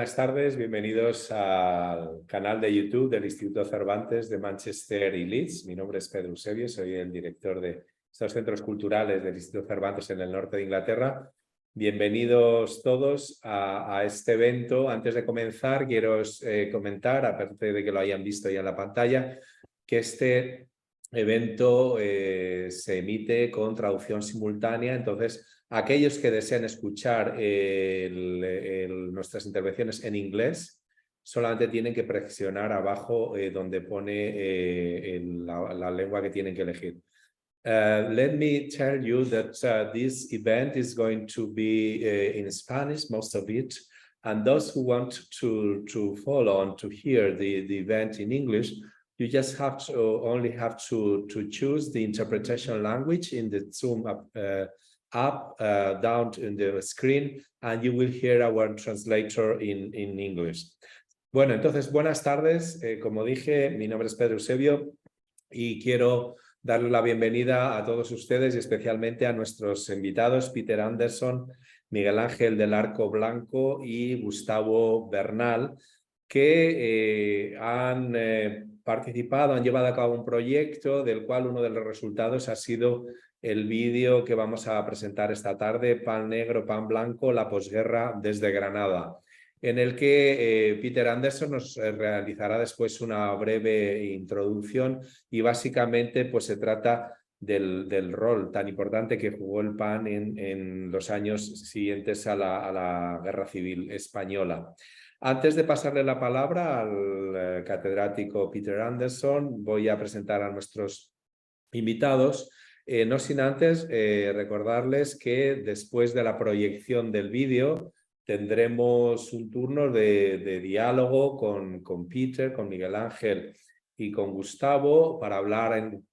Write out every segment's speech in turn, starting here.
buenas tardes, bienvenidos al canal de YouTube del Instituto Cervantes de Manchester y Leeds. Mi nombre es Pedro Eusebio, soy el director de estos centros culturales del Instituto Cervantes en el norte de Inglaterra. Bienvenidos todos a este evento. Antes de comenzar, quiero comentar, aparte de que lo hayan visto ya en la pantalla, que este evento se emite con traducción simultánea. Entonces, aquellos que deseen escuchar nuestras intervenciones en inglés, solamente tienen que presionar abajo donde pone la lengua que tienen que elegir. Let me tell you that this event is going to be in Spanish, most of it. And those who want to follow and to hear the event in English, you just only have to choose the interpretation language in the Zoom app down in the screen, and you will hear our translator in English. Bueno, entonces, buenas tardes. Como dije, mi nombre es Pedro Eusebio y quiero darle la bienvenida a todos ustedes y especialmente a nuestros invitados, Peter Anderson, Miguel Ángel del Arco Blanco y Gustavo Bernal, que han participado, han llevado a cabo un proyecto del cual uno de los resultados ha sido el vídeo que vamos a presentar esta tarde, Pan Negro, Pan Blanco, la posguerra desde Granada, en el que Peter Anderson nos realizará después una breve introducción y básicamente pues se trata del rol tan importante que jugó el PAN en los años siguientes a la Guerra Civil Española. Antes de pasarle la palabra al catedrático Peter Anderson, voy a presentar a nuestros invitados. No sin antes recordarles que después de la proyección del vídeo tendremos un turno de diálogo con Peter, con Miguel Ángel y con Gustavo para hablar en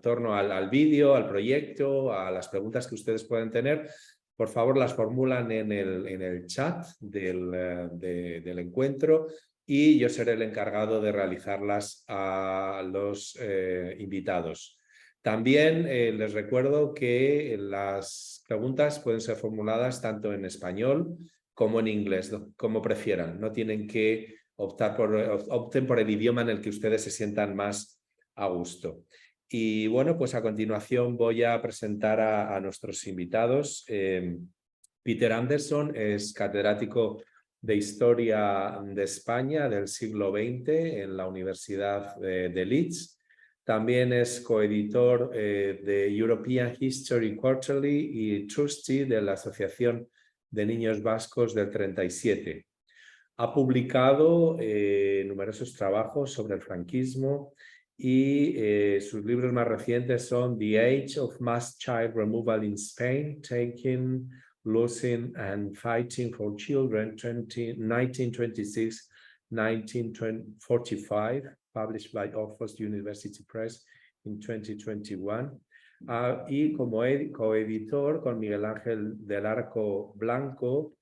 torno al vídeo, al proyecto, a las preguntas que ustedes pueden tener. Por favor, las formulan en el chat del encuentro y yo seré el encargado de realizarlas a los invitados. También les recuerdo que las preguntas pueden ser formuladas tanto en español como en inglés, como prefieran. No tienen que opten por el idioma en el que ustedes se sientan más a gusto. Y bueno, pues a continuación voy a presentar a nuestros invitados. Peter Anderson es catedrático de Historia de España del siglo XX en la Universidad de Leeds. También es coeditor de European History Quarterly y trustee de la Asociación de Niños Vascos del 37. Ha publicado numerosos trabajos sobre el franquismo y sus libros más recientes son The Age of Mass Child Removal in Spain, Taking, Losing and Fighting for Children, 1926-1945, published by Oxford University Press in 2021. Y como coeditor con Miguel Ángel del Arco Blanco,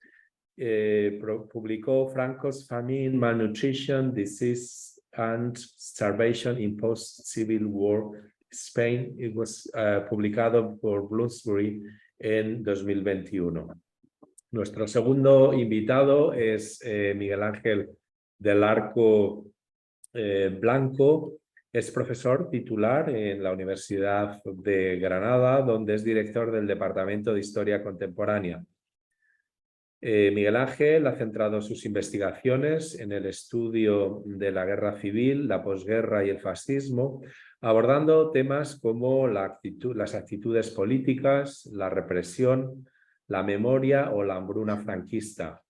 publicó Franco's Famine, Malnutrition, Disease and Starvation in Post-Civil War Spain. It was publicado por Bloomsbury en 2021. Nuestro segundo invitado es Miguel Ángel del Arco Blanco. Es profesor titular en la Universidad de Granada, donde es director del Departamento de Historia Contemporánea. Miguel Ángel ha centrado sus investigaciones en el estudio de la guerra civil, la posguerra y el fascismo, abordando temas como las actitudes políticas, la represión, la memoria o la hambruna franquista.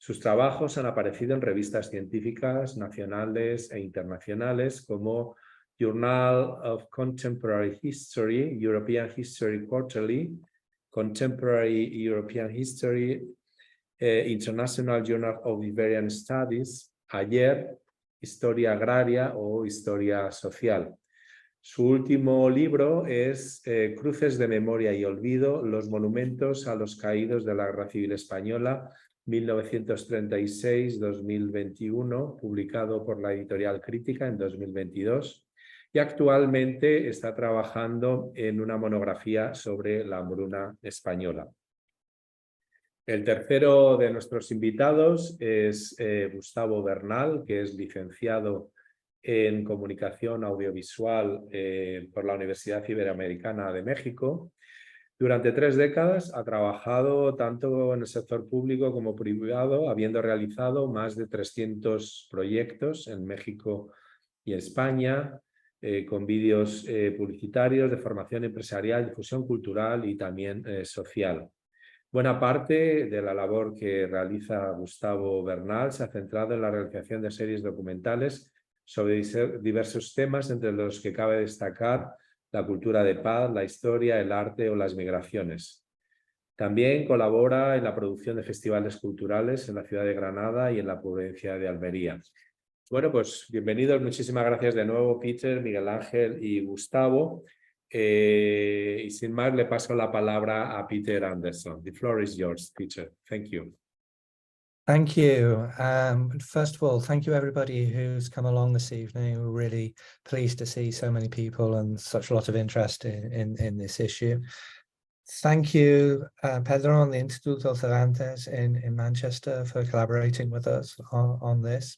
Sus trabajos han aparecido en revistas científicas nacionales e internacionales como Journal of Contemporary History, European History Quarterly, Contemporary European History, International Journal of Iberian Studies, Ayer, Historia Agraria o Historia Social. Su último libro es Cruces de Memoria y Olvido, los monumentos a los caídos de la Guerra Civil Española, 1936-2021, publicado por la Editorial Crítica en 2022. Y actualmente está trabajando en una monografía sobre la hambruna española. El tercero de nuestros invitados es Gustavo Bernal, que es licenciado en Comunicación Audiovisual por la Universidad Iberoamericana de México. Durante 3 décadas ha trabajado tanto en el sector público como privado, habiendo realizado más de 300 proyectos en México y España, con vídeos publicitarios de formación empresarial, difusión cultural y también social. Buena parte de la labor que realiza Gustavo Bernal se ha centrado en la realización de series documentales sobre diversos temas, entre los que cabe destacar la cultura de paz, la historia, el arte o las migraciones. También colabora en la producción de festivales culturales en la ciudad de Granada y en la provincia de Almería. Bueno, pues bienvenidos, muchísimas gracias de nuevo, Peter, Miguel Ángel y Gustavo. Y sin más, le paso la palabra a Peter Anderson. The floor is yours, Peter. Thank you. Thank you. First of all, thank you everybody who's come along this evening. We're really pleased to see so many people and such a lot of interest in this issue. Thank you, Pedro and the Instituto Cervantes in Manchester for collaborating with us on this.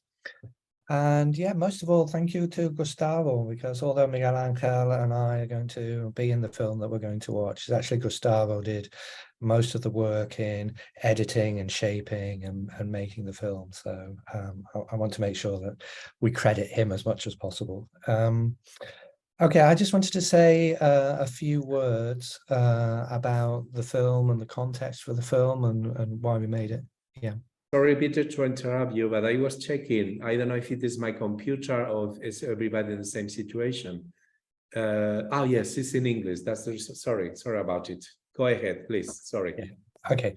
And yeah, most of all, thank you to Gustavo, because although Miguel Ángel and I are going to be in the film that we're going to watch, it's actually Gustavo did most of the work in editing and shaping and making the film. So I want to make sure that we credit him as much as possible. Okay, I just wanted to say a few words about the film and the context for the film and why we made it. Yeah. Sorry, Peter, to interrupt you, but I was checking. I don't know if it is my computer or is everybody in the same situation. Oh, yes, it's in English. Sorry about it. Go ahead, please. Sorry. Yeah. Okay,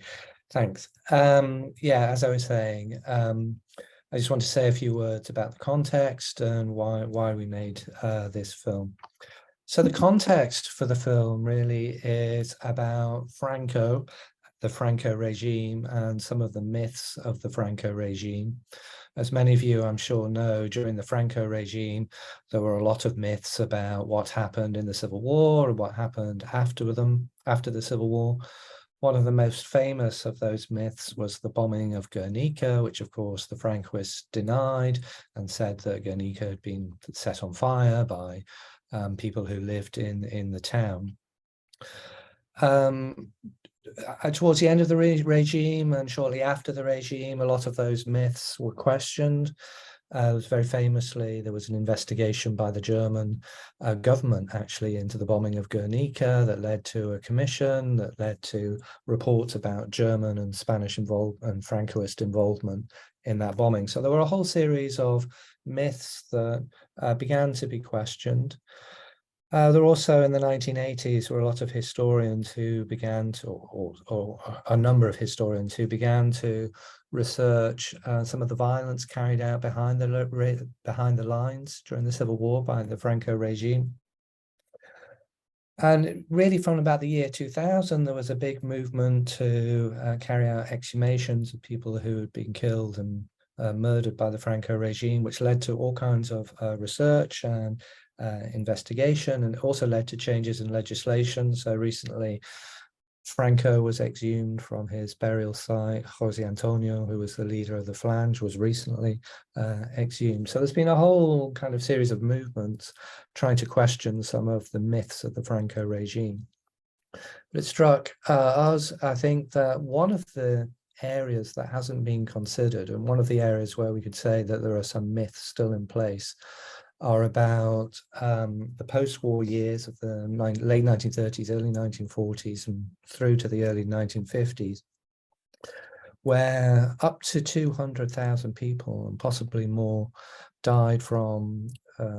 thanks. Yeah, as I was saying, I just want to say a few words about the context and why we made this film. So the context for the film really is about Franco, the Franco regime, and some of the myths of the Franco regime. As many of you, I'm sure, know, during the Franco regime, there were a lot of myths about what happened in the Civil War and what happened after the Civil War. One of the most famous of those myths was the bombing of Guernica, which of course the Francoists denied and said that Guernica had been set on fire by people who lived in the town. Towards the end of the regime and shortly after the regime, a lot of those myths were questioned. Very famously, there was an investigation by the German government actually into the bombing of Guernica that led to a commission that led to reports about German and Spanish and Francoist involvement in that bombing. So there were a whole series of myths that began to be questioned. There also in the 1980s were a lot of historians who began to, or a number of historians who began to research some of the violence carried out behind the lines during the Civil War by the Franco regime. And really from about the year 2000, there was a big movement to carry out exhumations of people who had been killed and murdered by the Franco regime, which led to all kinds of research and investigation, and also led to changes in legislation. So recently, Franco was exhumed from his burial site. Jose Antonio, who was the leader of the Falange, was recently exhumed. So there's been a whole kind of series of movements trying to question some of the myths of the Franco regime. But it struck us, I think, that one of the areas that hasn't been considered, and one of the areas where we could say that there are some myths still in place, are about the post-war years of the late 1930s, early 1940s, and through to the early 1950s, where up to 200,000 people, and possibly more, died from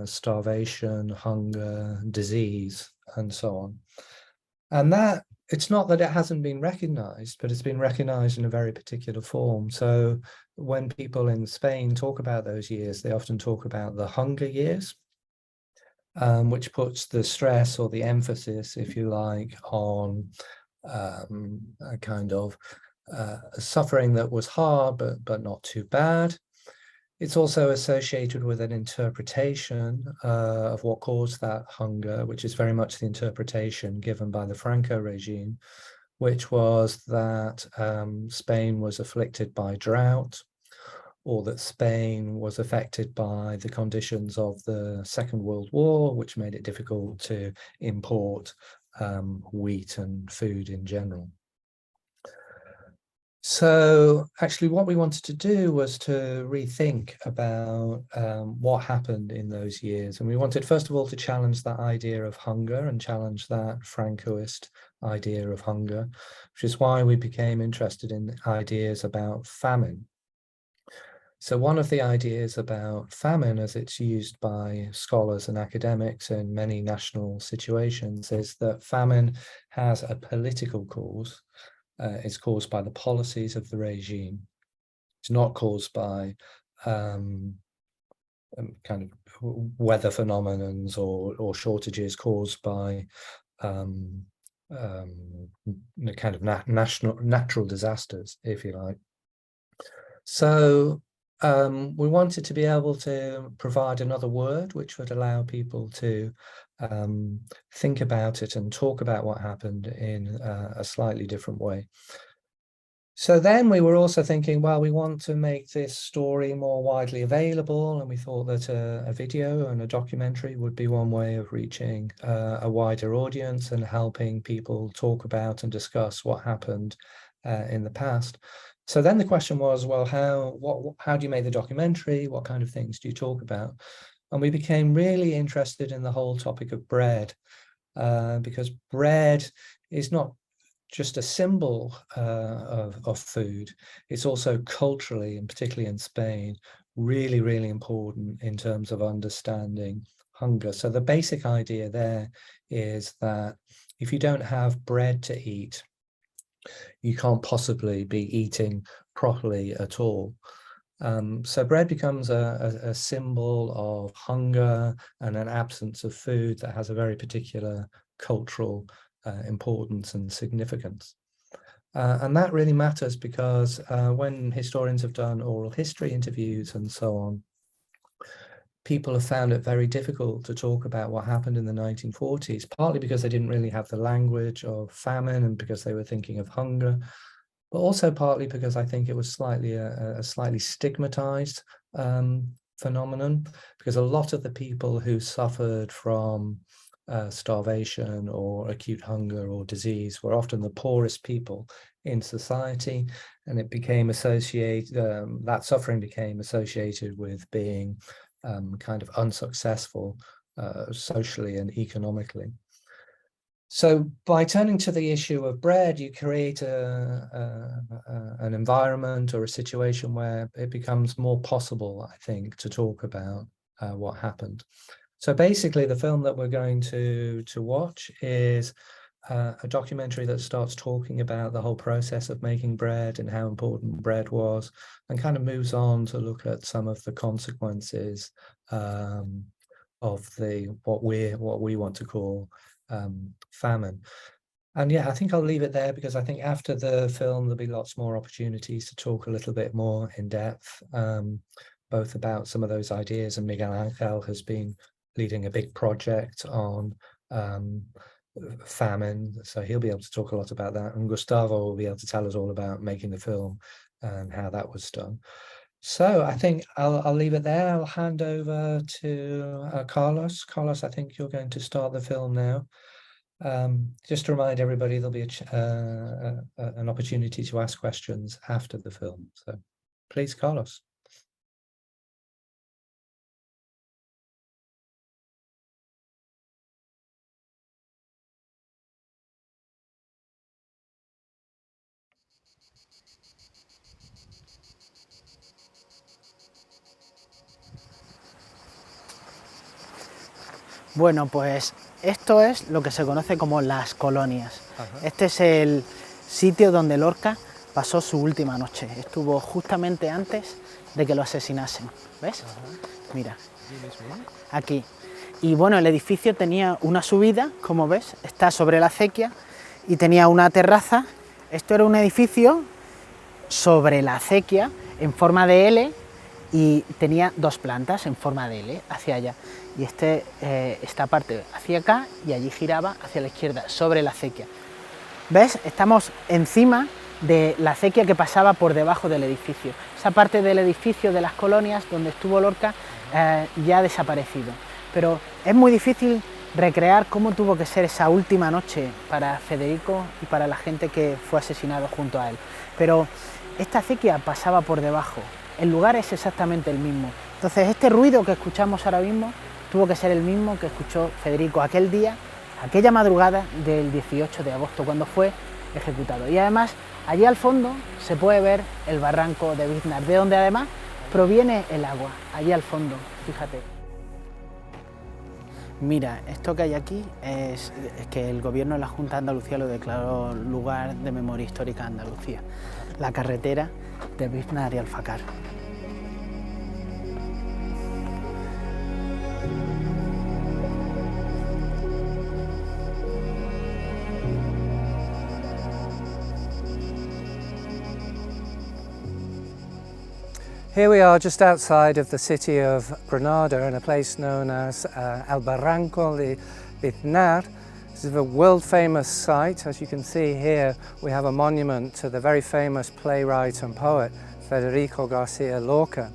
starvation, hunger, disease, and so on. And that, it's not that it hasn't been recognized, but it's been recognized in a very particular form. So when people in Spain talk about those years, they often talk about the hunger years, which puts the stress or the emphasis, if you like, on a kind of suffering that was hard, but not too bad. It's also associated with an interpretation of what caused that hunger, which is very much the interpretation given by the Franco regime, which was that Spain was afflicted by drought, or that Spain was affected by the conditions of the Second World War, which made it difficult to import wheat and food in general. So actually what we wanted to do was to rethink about what happened in those years. And we wanted, first of all, to challenge that idea of hunger and challenge that Francoist idea of hunger, which is why we became interested in ideas about famine. So one of the ideas about famine, as it's used by scholars and academics in many national situations, is that famine has a political cause. It's caused by the policies of the regime. It's not caused by kind of weather phenomenons or shortages caused by kind of natural disasters, if you like. So we wanted to be able to provide another word which would allow people to think about it and talk about what happened in a slightly different way. So then we were also thinking, well, we want to make this story more widely available, and we thought that a video and a documentary would be one way of reaching a wider audience and helping people talk about and discuss what happened in the past. So then the question was, well, how do you make the documentary? What kind of things do you talk about? And we became really interested in the whole topic of bread, because bread is not just a symbol of food. It's also culturally, and particularly in Spain, really, really important in terms of understanding hunger. So the basic idea there is that if you don't have bread to eat, you can't possibly be eating properly at all. So bread becomes a symbol of hunger and an absence of food that has a very particular cultural importance and significance. And that really matters because when historians have done oral history interviews and so on, people have found it very difficult to talk about what happened in the 1940s, partly because they didn't really have the language of famine and because they were thinking of hunger, but also partly because I think it was a slightly stigmatized phenomenon, because a lot of the people who suffered from starvation or acute hunger or disease were often the poorest people in society, and it became associated, that suffering became associated with being kind of unsuccessful socially and economically. So by turning to the issue of bread, you create an environment or a situation where it becomes more possible, I think, to talk about what happened. So basically, the film that we're going to watch is a documentary that starts talking about the whole process of making bread and how important bread was, and kind of moves on to look at some of the consequences of what we want to call famine. And yeah, I think I'll leave it there because I think after the film there'll be lots more opportunities to talk a little bit more in depth, both about some of those ideas, and Miguel Angel has been leading a big project on famine, so he'll be able to talk a lot about that, and Gustavo will be able to tell us all about making the film and how that was done. So I think I'll leave it there. I'll hand over to Carlos. Carlos, I think you're going to start the film now. Just to remind everybody, there'll be an opportunity to ask questions after the film. So please, Carlos. Bueno, pues esto es lo que se conoce como las colonias. Este es el sitio donde Lorca pasó su última noche. Estuvo justamente antes de que lo asesinasen. ¿Ves? Mira, aquí. Y bueno, el edificio tenía una subida, como ves, está sobre la acequia y tenía una terraza. Esto era un edificio sobre la acequia en forma de L y tenía dos plantas en forma de L hacia allá. Y esta parte hacia acá y allí giraba hacia la izquierda, sobre la acequia. ¿Ves? Estamos encima de la acequia que pasaba por debajo del edificio. Esa parte del edificio de las colonias donde estuvo Lorca ya ha desaparecido. Pero es muy difícil recrear cómo tuvo que ser esa última noche para Federico y para la gente que fue asesinado junto a él. Pero esta acequia pasaba por debajo, el lugar es exactamente el mismo. Entonces este ruido que escuchamos ahora mismo tuvo que ser el mismo que escuchó Federico aquel día, aquella madrugada del 18 de agosto, cuando fue ejecutado. Y además, allí al fondo se puede ver el barranco de Biznar, de donde además proviene el agua, allí al fondo, fíjate. Mira, esto que hay aquí es que el gobierno de la Junta de Andalucía lo declaró lugar de memoria histórica de Andalucía, la carretera de Biznar y Alfacar. Here we are just outside of the city of Granada in a place known as El Barranco de Biznar. This is a world famous site. As you can see here, we have a monument to the very famous playwright and poet Federico Garcia Lorca.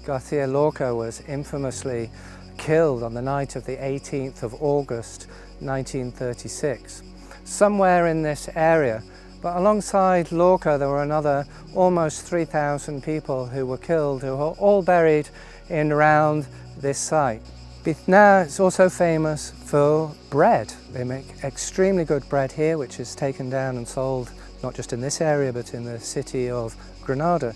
Garcia Lorca was infamously killed on the night of the 18th of August 1936. Somewhere in this area, but alongside Lorca there were another almost 3,000 people who were killed, who were all buried in around this site. Biznar is also famous for bread. They make extremely good bread here, which is taken down and sold not just in this area but in the city of Granada.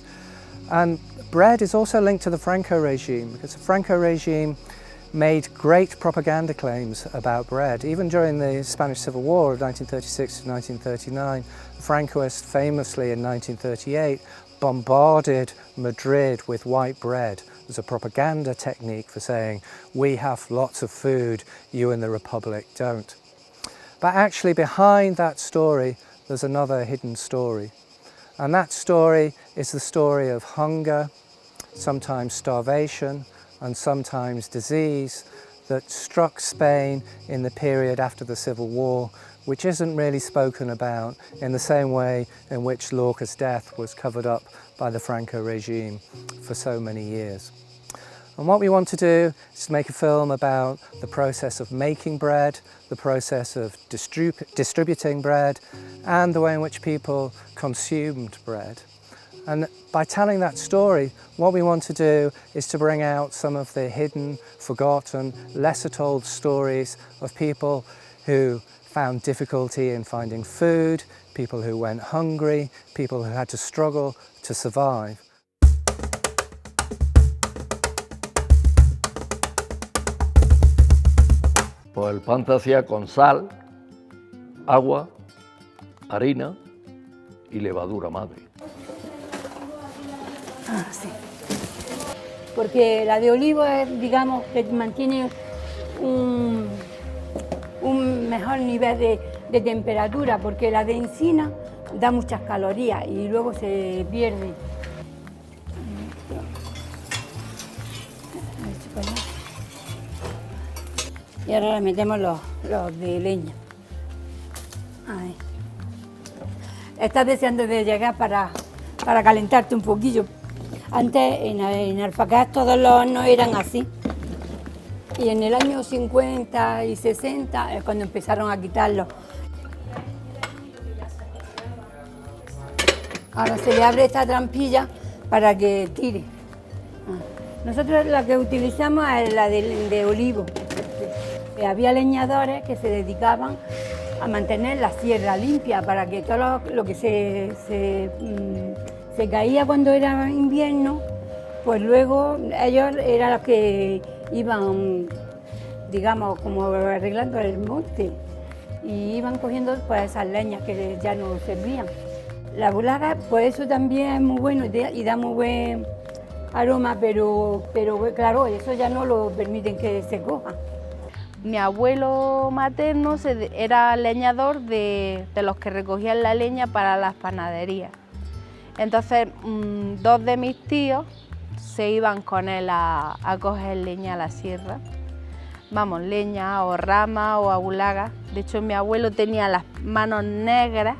And bread is also linked to the Franco regime, because the Franco regime made great propaganda claims about bread. Even during the Spanish Civil War of 1936 to 1939, the Francoists famously in 1938 bombarded Madrid with white bread as a propaganda technique for saying, we have lots of food, you in the Republic don't. But actually behind that story, there's another hidden story. And that story is the story of hunger, sometimes starvation, and sometimes disease that struck Spain in the period after the Civil War, which isn't really spoken about in the same way in which Lorca's death was covered up by the Franco regime for so many years. And what we want to do is to make a film about the process of making bread, the process of distributing bread, and the way in which people consumed bread. And by telling that story, what we want to do is to bring out some of the hidden, forgotten, lesser told stories of people who found difficulty in finding food, people who went hungry, people who had to struggle to survive. Pues el pan se hacía con sal, agua, harina y levadura madre. Ah, sí. Porque la de olivo es, digamos, que mantiene un mejor nivel de temperatura, porque la de encina da muchas calorías y luego se pierde. Y ahora le metemos los de leña. Ahí. Estás deseando de llegar para calentarte un poquillo. Antes en Alfacar todos los hornos eran así. Y en el año 50 y 60 es cuando empezaron a quitarlos. Ahora se le abre esta trampilla para que tire. Nosotros la que utilizamos es la de olivo. Había leñadores que se dedicaban a mantener la sierra limpia para que todo lo que se caía cuando era invierno, pues luego ellos eran los que iban, digamos, como arreglando el monte y iban cogiendo pues esas leñas que ya no servían. La bulaga, pues eso también es muy bueno y da muy buen aroma, pero claro, eso ya no lo permiten que se coja. Mi abuelo materno era leñador de los que recogían la leña para las panaderías. Entonces, dos de mis tíos se iban con él a coger leña a la sierra. Vamos, leña o rama o abulaga. De hecho, mi abuelo tenía las manos negras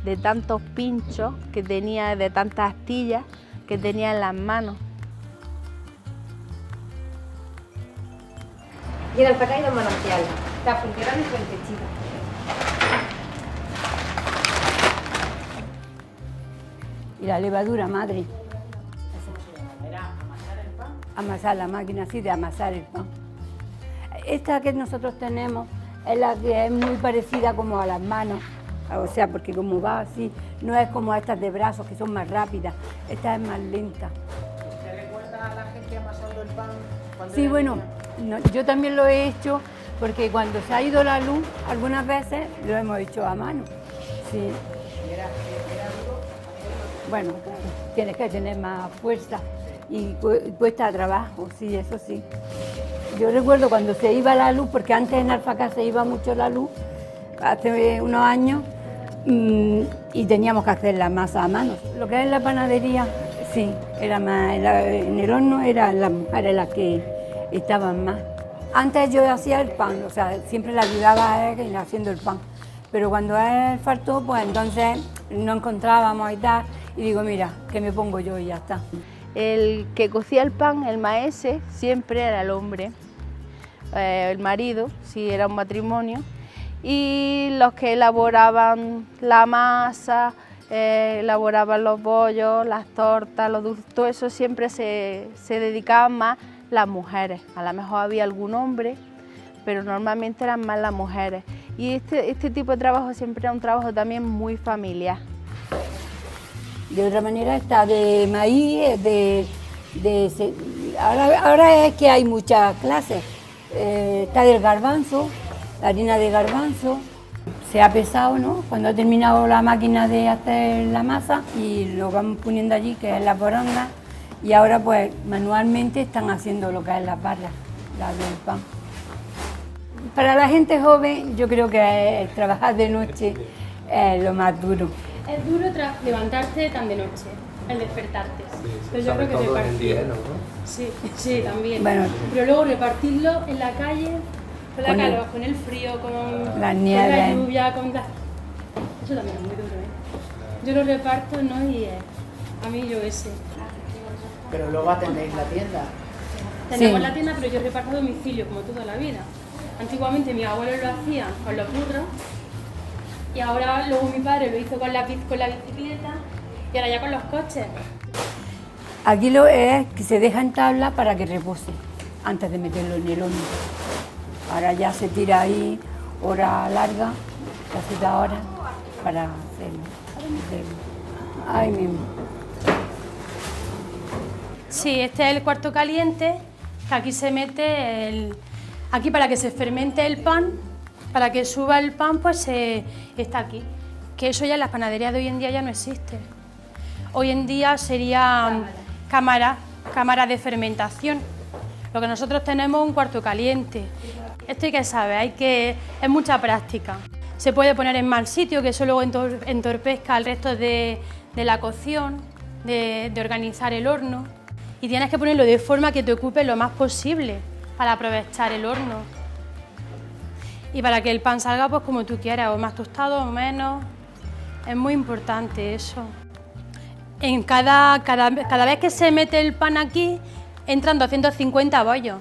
de tantos pinchos que tenía, de tantas astillas que tenía en las manos. Y en Alpacá hay dos manantiales, está Fuenterrabía y Fuentechita. Y la levadura madre. Amasar la máquina así de amasar el pan. Esta que nosotros tenemos es la que es muy parecida como a las manos, o sea, porque como va así, no es como estas de brazos que son más rápidas, esta es más lenta. ¿Te recuerda a la gente amasando el pan? Sí, bueno, no, yo también lo he hecho porque cuando se ha ido la luz, algunas veces lo hemos hecho a mano. Sí. ¿Era duro? Bueno, tienes que tener más fuerza y cuesta trabajo, sí, eso sí. Yo recuerdo cuando se iba la luz, porque antes en Alfacá se iba mucho la luz, hace unos años, y teníamos que hacer la masa a mano. Lo que es la panadería, sí, era más, en el horno eran las mujeres las que estaban más. Antes yo hacía el pan, o sea, siempre le ayudaba a él haciendo el pan, pero cuando él faltó, pues entonces no encontrábamos y tal, y digo, mira, que me pongo yo y ya está. El que cocía el pan, el maese, siempre era el hombre, el marido, si era un matrimonio, y los que elaboraban la masa, elaboraban los bollos, las tortas, los dulces, todo eso siempre se dedicaban más las mujeres. A lo mejor había algún hombre, pero normalmente eran más las mujeres. Y este tipo de trabajo siempre era un trabajo también muy familiar. De otra manera está de maíz, ahora es que hay muchas clases. Está del garbanzo, la harina de garbanzo. Se ha pesado, ¿no? Cuando ha terminado la máquina de hacer la masa y lo vamos poniendo allí, que es la poranga. Y ahora pues manualmente están haciendo lo que es las barras, las del pan. Para la gente joven yo creo que trabajar de noche es lo más duro. Es duro levantarte tan de noche, el despertarte. Pero yo creo que todo en repartir. invierno, ¿no? Sí, sí, también. Bueno. Pero luego repartirlo en la calle, con la Con calor, con el frío, con la nieve. con la lluvia, con la... Eso también es muy duro, ¿eh? Yo lo reparto, ¿no? Y a mí yo ese. Pero luego atendéis la tienda. Tenemos Sí. la tienda, pero yo reparto a domicilio, como toda la vida. Antiguamente mis abuelos lo hacían con los burros, y ahora luego mi padre lo hizo con la bicicleta, y ahora ya con los coches. Aquí lo es que se deja en tabla para que repose antes de meterlo en el horno. Ahora ya se tira ahí hora larga, casi 2 horas, para hacerlo. Ahí mismo. Sí, este es el cuarto caliente, que aquí se mete aquí para que se fermente el pan, para que suba el pan, pues está aquí. Que eso ya en las panaderías de hoy en día ya no existe. Hoy en día serían cámaras de fermentación. Lo que nosotros tenemos es un cuarto caliente. Esto hay que saber, es mucha práctica. Se puede poner en mal sitio, que eso luego entorpezca el resto de la cocción, de organizar el horno. Y tienes que ponerlo de forma que te ocupe lo más posible para aprovechar el horno. Y para que el pan salga pues como tú quieras, o más tostado o menos. Es muy importante eso. En cada vez que se mete el pan aquí, entran 250 bollos.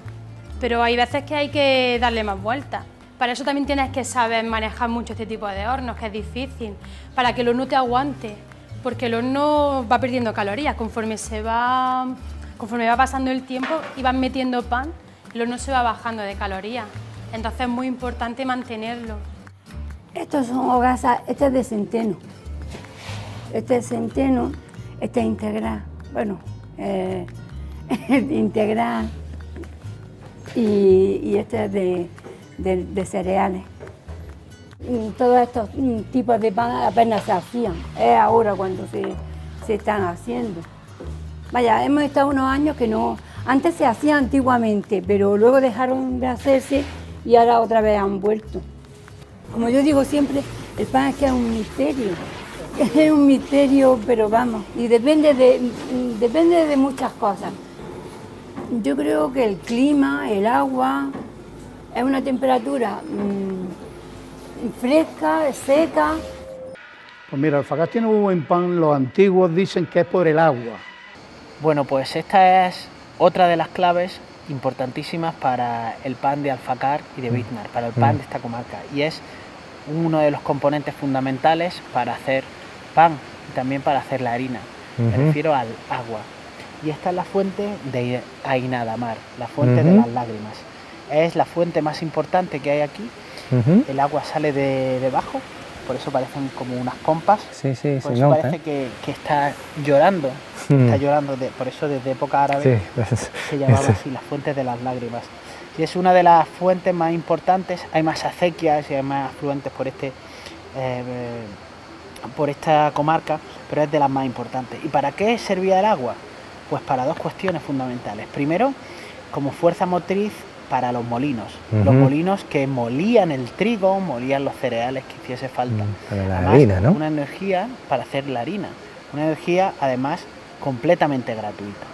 Pero hay veces que hay que darle más vueltas. Para eso también tienes que saber manejar mucho este tipo de hornos, que es difícil, para que el horno te aguante, porque el horno va perdiendo calorías conforme va pasando el tiempo y vas metiendo pan, el horno se va bajando de calorías. Entonces es muy importante mantenerlo. Estos son hogazas, este es de centeno. Este es centeno, este es integral. Bueno, integral. Y este es de cereales. Todos estos tipos de pan apenas se hacían, es ahora cuando se están haciendo. Vaya, hemos estado unos años que no, antes se hacía antiguamente, pero luego dejaron de hacerse y ahora otra vez han vuelto. Como yo digo siempre, el pan es que es un misterio, pero vamos, y depende de muchas cosas. Yo creo que el clima, el agua, es una temperatura fresca, seca. Pues mira, Alfacar tiene muy buen pan, los antiguos dicen que es por el agua. Bueno, pues esta es otra de las claves importantísimas para el pan de Alfacar y de Biznar, para el pan de esta comarca, y es uno de los componentes fundamentales para hacer pan y también para hacer la harina. Me refiero al agua. Y esta es la fuente de Ainadamar, la fuente de las lágrimas. Es la fuente más importante que hay aquí. El agua sale de debajo, por eso parecen como unas pompas. Sí, sí, por se eso nota, parece que está llorando. Está llorando, por eso desde época árabe se llamaba así, las fuentes de las lágrimas. Y es una de las fuentes más importantes. Hay más acequias y hay más afluentes por esta comarca, pero es de las más importantes. ¿Y para qué servía el agua? Pues para dos cuestiones fundamentales. Primero, como fuerza motriz para los molinos. Los molinos que molían el trigo, molían los cereales que hiciese falta. Para la Además, harina, ¿no? Una energía para hacer la harina. Una energía, además, completamente gratuita.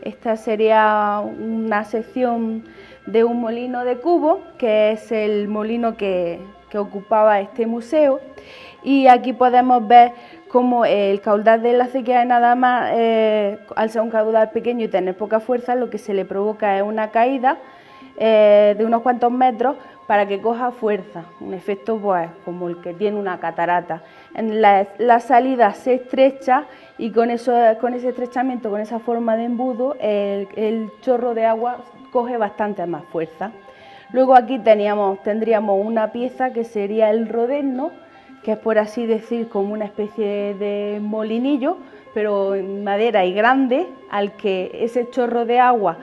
Esta sería una sección de un molino de Cubo, que es el molino que ocupaba este museo. Y aquí podemos ver cómo el caudal de la acequia de Ainadamar, al ser un caudal pequeño y tener poca fuerza, lo que se le provoca es una caída de unos cuantos metros para que coja fuerza, un efecto pues como el que tiene una catarata. La salida se estrecha y con ese estrechamiento, con esa forma de embudo, el chorro de agua coge bastante más fuerza. Luego aquí tendríamos una pieza que sería el rodeno, que es por así decir como una especie de molinillo, pero en madera y grande, al que ese chorro de agua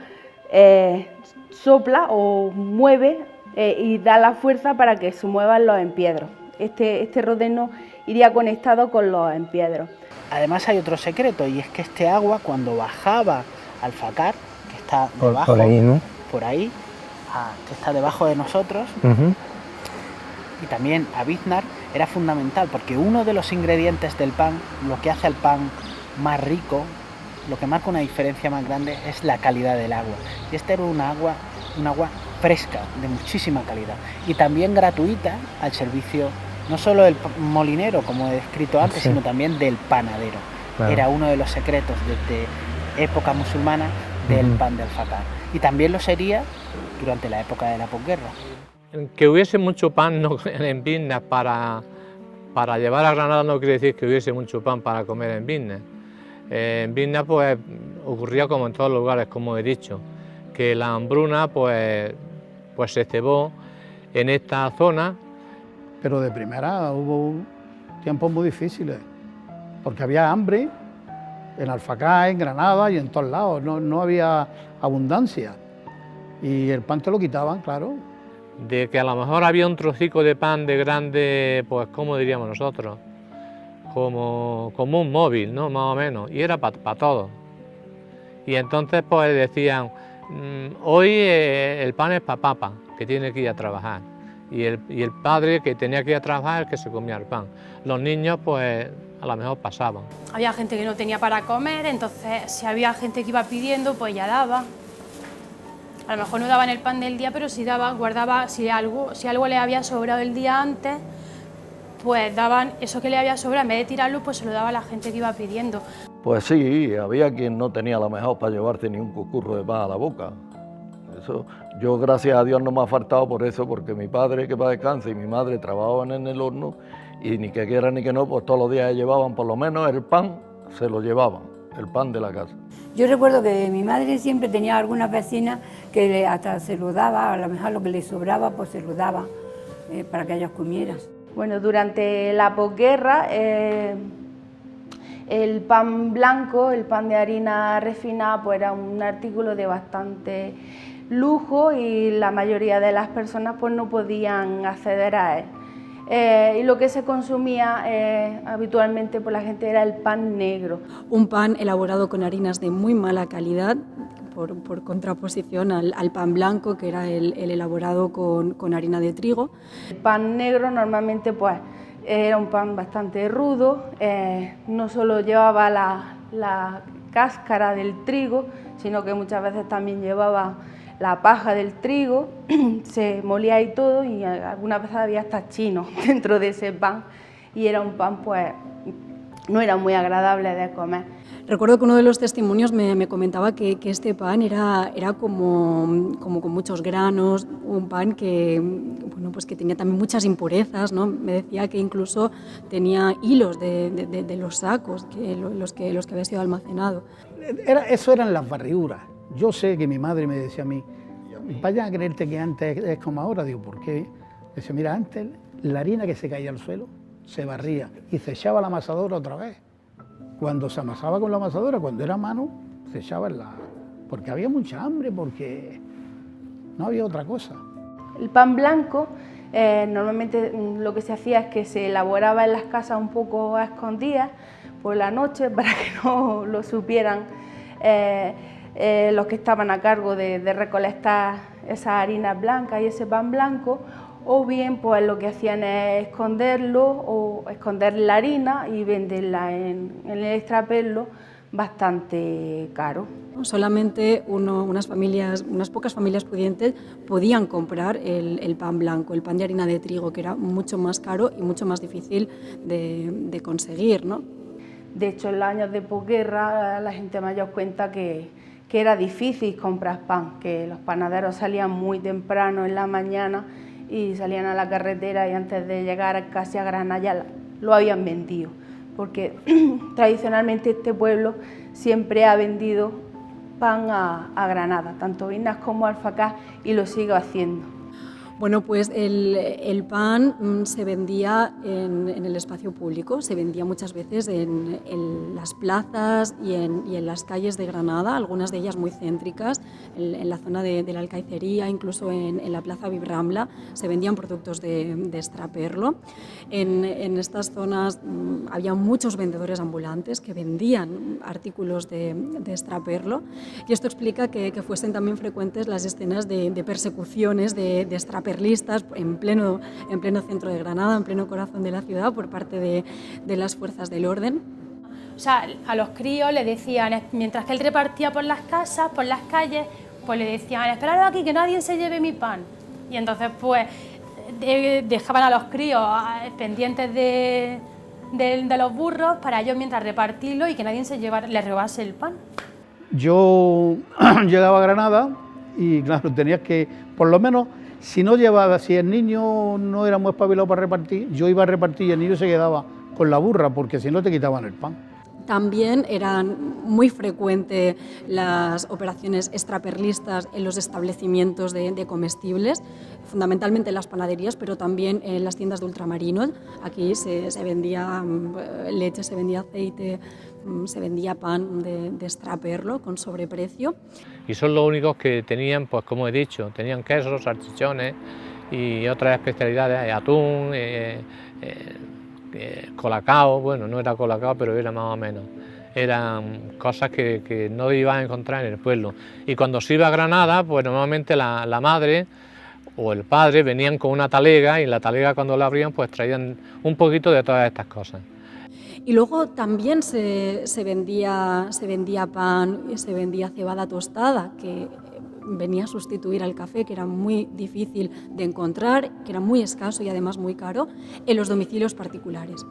sopla o mueve y da la fuerza para que se muevan los empiedros. Este rodeno iría conectado con los empiedros. Además hay otro secreto, y es que este agua, cuando bajaba al Alfacar, que está debajo, por ahí, ¿no? por ahí, que está debajo de nosotros, y también a Biznar, era fundamental, porque uno de los ingredientes del pan, lo que hace al pan más rico, lo que marca una diferencia más grande, es la calidad del agua. Y esta era un agua fresca, de muchísima calidad, y también gratuita al servicio, no solo del molinero, como he descrito antes, sino también del panadero. Claro. Era uno de los secretos desde época musulmana del pan de Alfacar. Y también lo sería durante la época de la posguerra. Que hubiese mucho pan en Biznar para llevar a Granada no quiere decir que hubiese mucho pan para comer en Biznar. En Biznar pues ocurría como en todos los lugares, como he dicho, que la hambruna pues se cebó en esta zona. Pero de primera hubo tiempos muy difíciles, porque había hambre en Alfacar, en Granada y en todos lados, no había abundancia. Y el pan te lo quitaban, claro. De que a lo mejor había un trocico de pan de grande, pues como diríamos nosotros, como un móvil, ¿no? Más o menos, y era para todo. Y entonces pues decían, hoy el pan es para papa, que tiene que ir a trabajar, y el padre que tenía que ir a trabajar el que se comía el pan. Los niños pues a lo mejor pasaban. Había gente que no tenía para comer, entonces si había gente que iba pidiendo, pues ya daba. A lo mejor no daban el pan del día, pero sí daba, guardaba, si algo le había sobrado el día antes, pues daban eso que le había sobrado, en vez de tirarlo, pues se lo daba a la gente que iba pidiendo. Pues sí, había quien no tenía a lo mejor para llevarte ni un cucurro de pan a la boca. Eso, yo gracias a Dios no me ha faltado por eso, porque mi padre, que para descanse, y mi madre trabajaban en el horno, y ni que quiera ni que no, pues todos los días llevaban por lo menos el pan, se lo llevaban, el pan de la casa. Yo recuerdo que mi madre siempre tenía algunas vecinas que hasta se lo daba, a lo mejor lo que le sobraba, pues se lo daba para que ellas comieran. Bueno, durante la posguerra, el pan blanco, el pan de harina refinada, pues era un artículo de bastante lujo y la mayoría de las personas pues no podían acceder a él. Y lo que se consumía habitualmente por la gente era el pan negro. Un pan elaborado con harinas de muy mala calidad, por contraposición al pan blanco, que era el elaborado con harina de trigo. El pan negro normalmente pues era un pan bastante rudo, no solo llevaba la cáscara del trigo, sino que muchas veces también llevaba la paja del trigo, se molía ahí todo y algunas veces había hasta chinos dentro de ese pan y era un pan pues no era muy agradable de comer. Recuerdo que uno de los testimonios me comentaba que este pan era como con muchos granos, un pan que, bueno, pues que tenía también muchas impurezas, ¿no? Me decía que incluso tenía hilos de los sacos, los que había sido almacenado. Eso eran las barriduras. Yo sé que mi madre me decía a mí, vaya a creerte que antes es como ahora. Digo, ¿por qué? Dice, mira, antes la harina que se caía al suelo se barría y se echaba la amasadora otra vez. Cuando se amasaba con la amasadora, cuando era a mano, se echaba en la... porque había mucha hambre, porque no había otra cosa. El pan blanco, normalmente lo que se hacía es que se elaboraba en las casas un poco a escondidas por la noche para que no lo supieran los que estaban a cargo de recolectar esas harinas blancas y ese pan blanco, o bien pues lo que hacían es esconderlo o esconder la harina y venderla en el extraperlo bastante caro. Solamente unas pocas familias pudientes podían comprar el pan blanco, el pan de harina de trigo, que era mucho más caro y mucho más difícil de conseguir, ¿no? De hecho, en los años de posguerra la gente mayor cuenta que era difícil comprar pan, que los panaderos salían muy temprano en la mañana y salían a la carretera y antes de llegar casi a Granada ya lo habían vendido, porque tradicionalmente este pueblo siempre ha vendido pan a Granada, tanto Vinas como Alfacá, y lo sigue haciendo. Bueno, pues el pan se vendía en el espacio público, se vendía muchas veces en las plazas y en las calles de Granada, algunas de ellas muy céntricas, en la zona de la Alcaicería, incluso en la plaza Vibrambla, se vendían productos de extraperlo. En estas zonas había muchos vendedores ambulantes que vendían artículos de extraperlo, y esto explica que fuesen también frecuentes las escenas de persecuciones de extraperlistas en pleno centro de Granada, en pleno corazón de la ciudad, por parte de las fuerzas del orden. O sea, a los críos le decían, mientras que él repartía por las casas, por las calles, pues le decían, esperad aquí que nadie se lleve mi pan. Y entonces pues dejaban a los críos pendientes de los burros para ellos mientras repartirlo y que nadie les robase el pan. Yo llegaba a Granada y claro, tenías que, por lo menos, si el niño no era muy espabilado para repartir, yo iba a repartir y el niño se quedaba con la burra, porque si no te quitaban el pan. También eran muy frecuentes las operaciones extraperlistas en los establecimientos de comestibles, fundamentalmente en las panaderías, pero también en las tiendas de ultramarinos. Aquí se vendía leche, se vendía aceite, se vendía pan de extraperlo con sobreprecio. Y son los únicos que tenían, pues como he dicho, tenían quesos, salchichones y otras especialidades, atún, colacao, bueno, no era colacao, pero era más o menos. Eran cosas que no iban a encontrar en el pueblo. Y cuando se iba a Granada, pues normalmente la madre o el padre venían con una talega, y en la talega cuando la abrían pues traían un poquito de todas estas cosas. Y luego también se vendía pan y se vendía cebada tostada, que venía a sustituir al café, que era muy difícil de encontrar, que era muy escaso y además muy caro, en los domicilios particulares.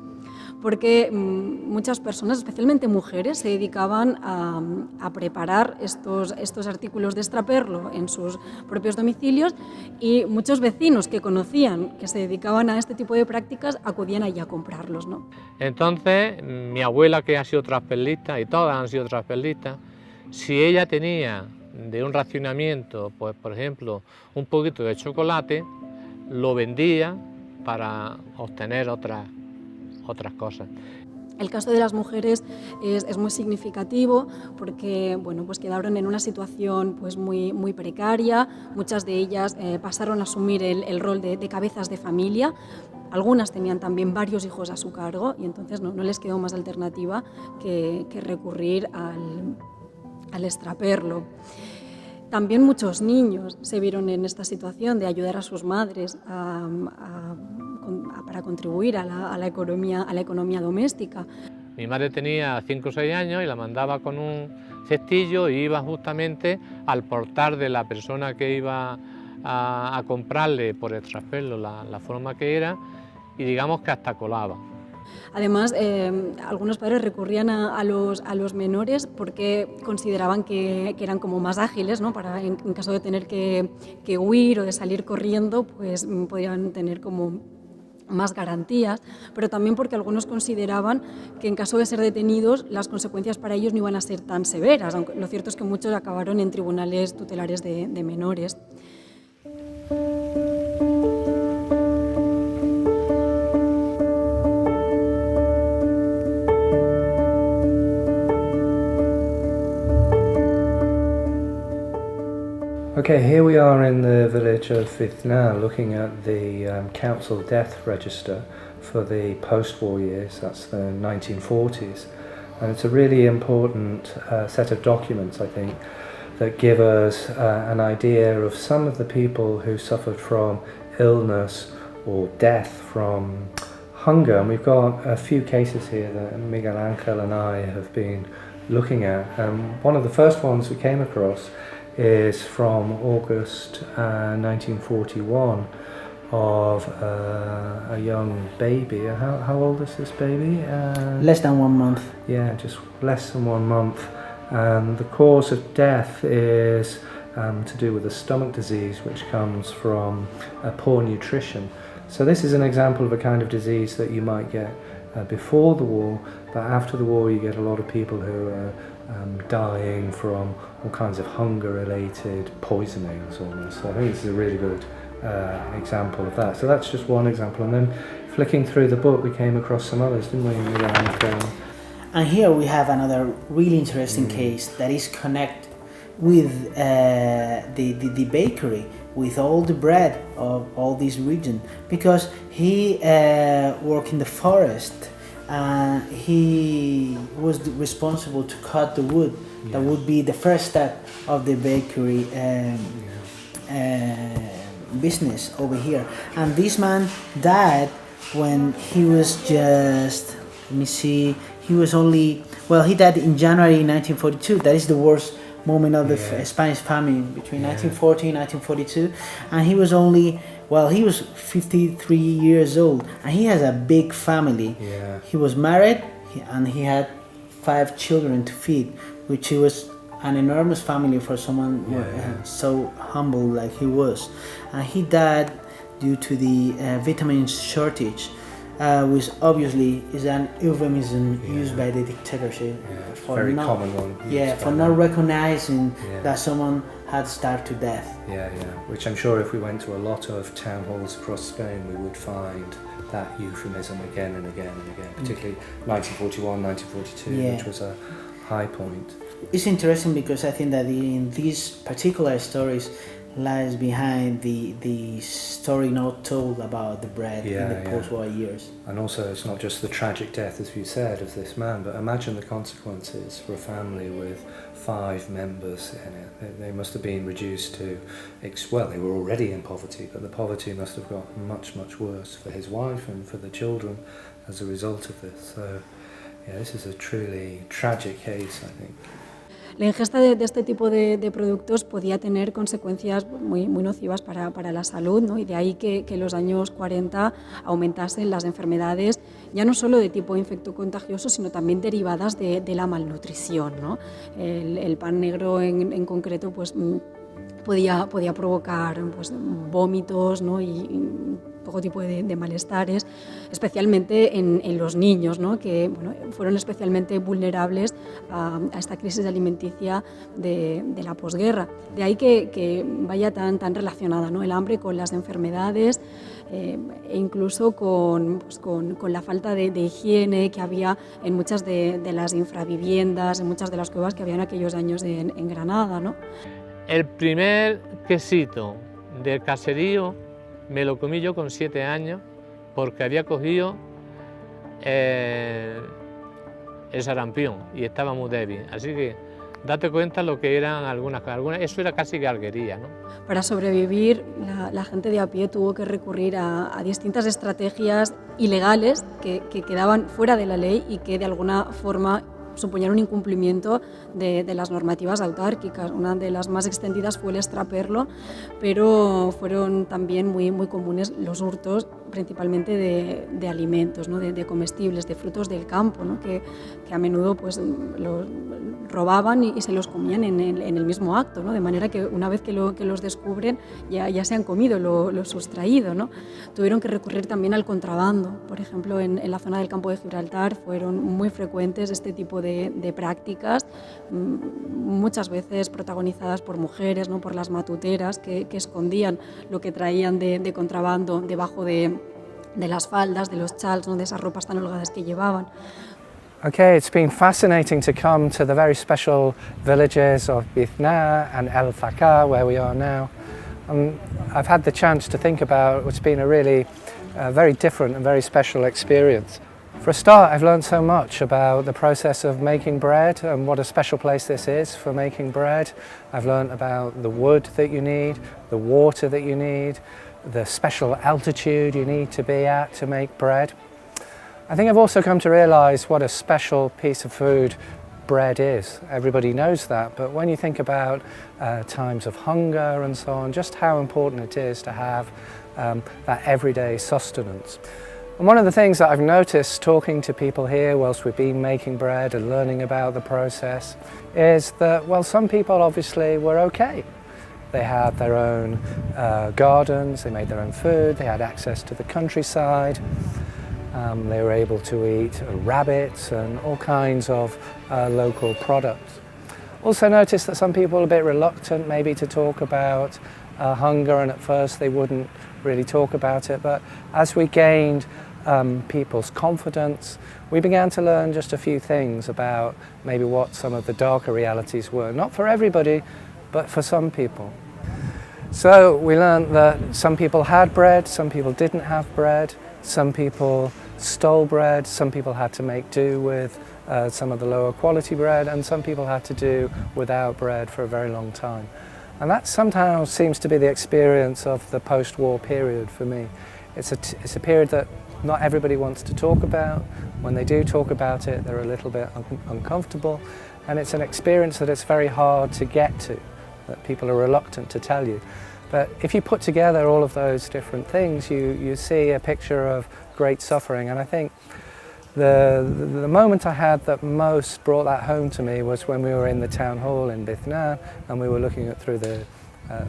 Porque muchas personas, especialmente mujeres, se dedicaban a preparar estos artículos de extraperlo en sus propios domicilios, y muchos vecinos que conocían que se dedicaban a este tipo de prácticas acudían allí a comprarlos, ¿no? Entonces, mi abuela, que ha sido trasperlista, y todas han sido trasperlistas, si ella tenía de un racionamiento, pues por ejemplo, un poquito de chocolate, lo vendía para obtener otras cosas. El caso de las mujeres es muy significativo porque, bueno, pues quedaron en una situación pues muy precaria. Muchas de ellas pasaron a asumir el rol de cabezas de familia. Algunas tenían también varios hijos a su cargo y entonces no les quedó más alternativa que recurrir al extraperlo. También muchos niños se vieron en esta situación de ayudar a sus madres para contribuir a la economía doméstica. Mi madre tenía 5 o 6 años y la mandaba con un cestillo y iba justamente al portal de la persona que iba a comprarle por el traspelo la forma que era, y digamos que hasta colaba. Además, algunos padres recurrían a los menores porque consideraban que eran como más ágiles, ¿no? Para en caso de tener que huir o de salir corriendo, pues podían tener como más garantías, pero también porque algunos consideraban que en caso de ser detenidos las consecuencias para ellos no iban a ser tan severas, aunque lo cierto es que muchos acabaron en tribunales tutelares de menores. Okay, here we are in the village of Vithnal looking at the council death register for the post-war years, that's the 1940s. And it's a really important set of documents, I think, that give us an idea of some of the people who suffered from illness or death from hunger. And we've got a few cases here that Miguel Angel and I have been looking at. One of the first ones we came across is from August 1941 of a young baby. How old is this baby? Less than 1 month. Yeah, just less than 1 month. And the cause of death is to do with a stomach disease which comes from poor nutrition. So this is an example of a kind of disease that you might get before the war, but after the war you get a lot of people who are dying from all kinds of hunger-related poisonings almost. So I think this is a really good example of that. So that's just one example. And then flicking through the book we came across some others, didn't we? And here we have another really interesting case that is connected with the bakery, with all the bread of all this region, because he worked in the forest. He was responsible to cut the wood. Yes. That would be the first step of the bakery business over here. And this man died when he was just, let me see, he was only, well, he died in January 1942. That is the worst moment of the Spanish famine, between 1940 and 1942. And he was only, well, he was 53 years old, and he has a big family. Yeah. He was married, and he had 5 children to feed, which was an enormous family for someone so humble like he was. And he died due to the vitamin shortage, which obviously is an euphemism used by the dictatorship for very not, common one. For not recognizing that someone had starved to death. Which I'm sure if we went to a lot of town halls across Spain, we would find that euphemism again and again and again, particularly 1941, 1942, which was a high point. It's interesting because I think that in these particular stories lies behind the story not told about the bread in the post-war years. And also it's not just the tragic death, as you said, of this man, but imagine the consequences for a family with 5 members in it. They must have been reduced to, well, they were already in poverty, but the poverty must have got much, much worse for his wife and for the children as a result of this. So, this is a truly tragic case, I think. La ingesta de este tipo de productos podía tener consecuencias muy nocivas para la salud, ¿no? Y de ahí que en los años 40 aumentasen las enfermedades, ya no solo de tipo infectocontagioso, sino también derivadas de la malnutrición, ¿no? El pan negro en concreto pues, podía provocar pues, vómitos, ¿no? y todo tipo de malestares, especialmente en los niños, ¿no? Que fueron especialmente vulnerables a esta crisis alimenticia de la posguerra. De ahí que vaya tan relacionada, ¿no? El hambre con las enfermedades e incluso con la falta de higiene que había en muchas de las infraviviendas, en muchas de las cuevas que había en aquellos años en Granada, ¿no? El primer quesito del caserío me lo comí yo con 7 años porque había cogido el sarampión y estaba muy débil. Así que date cuenta lo que eran algunas, eso era casi galguería, ¿no? Para sobrevivir, la gente de a pie tuvo que recurrir a distintas estrategias ilegales que quedaban fuera de la ley y que de alguna forma suponían un incumplimiento de las normativas autárquicas. Una de las más extendidas fue el extraperlo, pero fueron también muy comunes los hurtos, principalmente de alimentos, ¿no? de comestibles, de frutos del campo, ¿no? que a menudo pues, los robaban y se los comían en el mismo acto, ¿no? De manera que una vez que los descubren ya se han comido lo sustraído, ¿no? Tuvieron que recurrir también al contrabando. Por ejemplo, en la zona del campo de Gibraltar fueron muy frecuentes este tipo de prácticas, muchas veces protagonizadas por mujeres, ¿no? Por las matuteras que escondían lo que traían de contrabando debajo de las faldas, de los chals, ¿no? De esas ropas tan holgadas que llevaban. Okay, it's been fascinating to come to the very special villages of Bithna and El Fakar, where we are now. I've had the chance to think about what's been a really very different and very special experience. For a start, I've learned so much about the process of making bread and what a special place this is for making bread. I've learned about the wood that you need, the water that you need, the special altitude you need to be at to make bread. I think I've also come to realise what a special piece of food bread is. Everybody knows that, but when you think about times of hunger and so on, just how important it is to have that everyday sustenance. And one of the things that I've noticed talking to people here whilst we've been making bread and learning about the process is that, well, some people obviously were okay. They had their own gardens, they made their own food, they had access to the countryside. They were able to eat rabbits and all kinds of local products. Also noticed that some people were a bit reluctant maybe to talk about hunger, and at first they wouldn't really talk about it, but as we gained people's confidence, we began to learn just a few things about maybe what some of the darker realities were, not for everybody, but for some people. So we learned that some people had bread, some people didn't have bread, some people stole bread, some people had to make do with some of the lower quality bread, and some people had to do without bread for a very long time. And that sometimes seems to be the experience of the post-war period for me. It's a period that not everybody wants to talk about. When they do talk about it, they're a little bit uncomfortable, and it's an experience that it's very hard to get to, that people are reluctant to tell you. But if you put together all of those different things, you see a picture of great suffering. And I think the moment I had that most brought that home to me was when we were in the town hall in Bithna and we were looking through the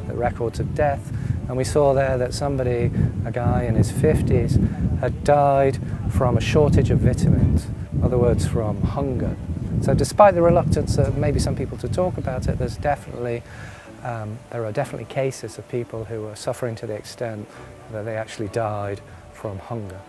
records of death, and we saw there that somebody, a guy in his 50s, had died from a shortage of vitamins, in other words, from hunger. So despite the reluctance of maybe some people to talk about it, there are definitely cases of people who are suffering to the extent that they actually died from hunger.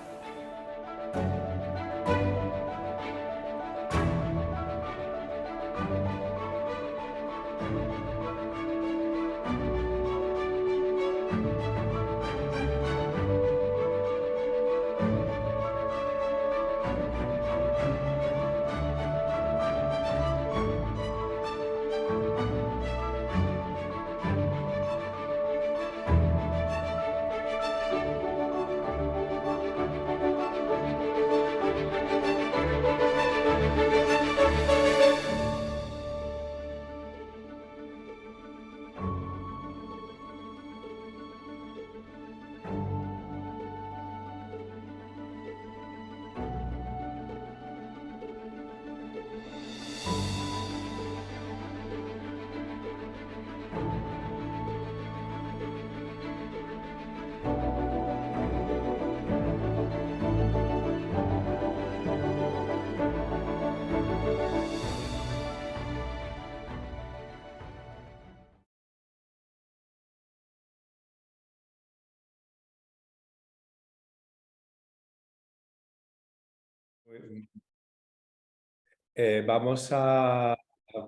Vamos a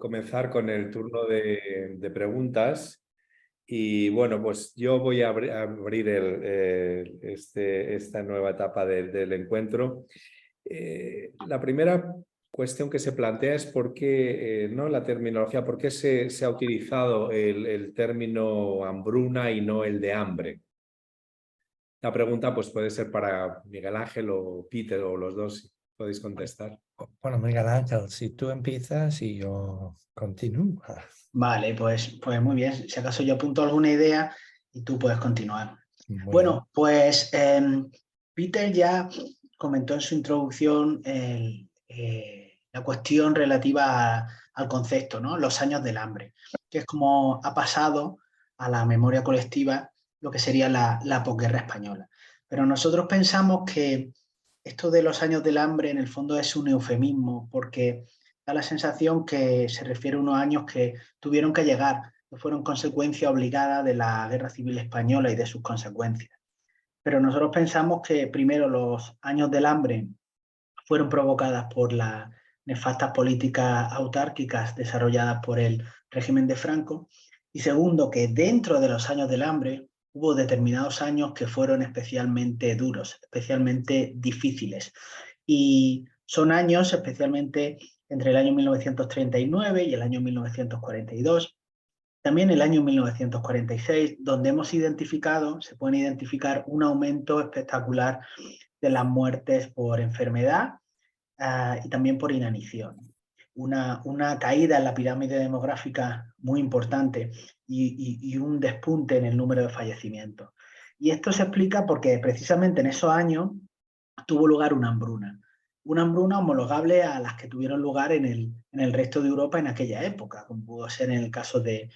comenzar con el turno de preguntas y bueno, pues yo voy a abrir esta nueva etapa del encuentro. La primera cuestión que se plantea es por qué, ¿no? La terminología, por qué se ha utilizado el término hambruna y no el de hambre. La pregunta pues puede ser para Miguel Ángel o Peter o los dos. podéis contestar. Bueno, Miguel Ángel, si tú empiezas y yo continúo. Vale, pues muy bien. Si acaso yo apunto alguna idea y tú puedes continuar. Muy Bueno, pues Peter ya comentó en su introducción la cuestión relativa al concepto, ¿no? Los años del hambre, que es como ha pasado a la memoria colectiva lo que sería la posguerra española. Pero nosotros pensamos que esto de los años del hambre en el fondo es un eufemismo, porque da la sensación que se refiere a unos años que tuvieron que llegar, que fueron consecuencia obligada de la Guerra Civil Española y de sus consecuencias. Pero nosotros pensamos que primero los años del hambre fueron provocadas por las nefastas políticas autárquicas desarrolladas por el régimen de Franco, y segundo, que dentro de los años del hambre hubo determinados años que fueron especialmente duros, especialmente difíciles. Y son años especialmente entre el año 1939 y el año 1942, también el año 1946, donde hemos identificado, se pueden identificar un aumento espectacular de las muertes por enfermedad y también por inanición. Una caída en la pirámide demográfica muy importante y un despunte en el número de fallecimientos. Y esto se explica porque precisamente en esos años tuvo lugar una hambruna homologable a las que tuvieron lugar en el resto de Europa en aquella época, como pudo ser en el caso de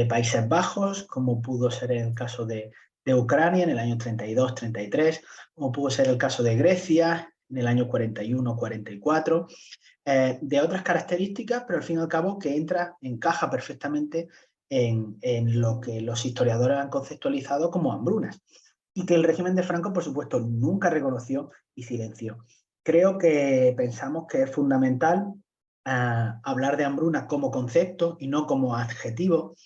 Países Bajos, como pudo ser en el caso de Ucrania en el año 32-33, como pudo ser el caso de Grecia en el año 41-44, de otras características, pero al fin y al cabo que encaja perfectamente en lo que los historiadores han conceptualizado como hambrunas, y que el régimen de Franco, por supuesto, nunca reconoció y silenció. Creo que pensamos que es fundamental hablar de hambruna como concepto y no como adjetivo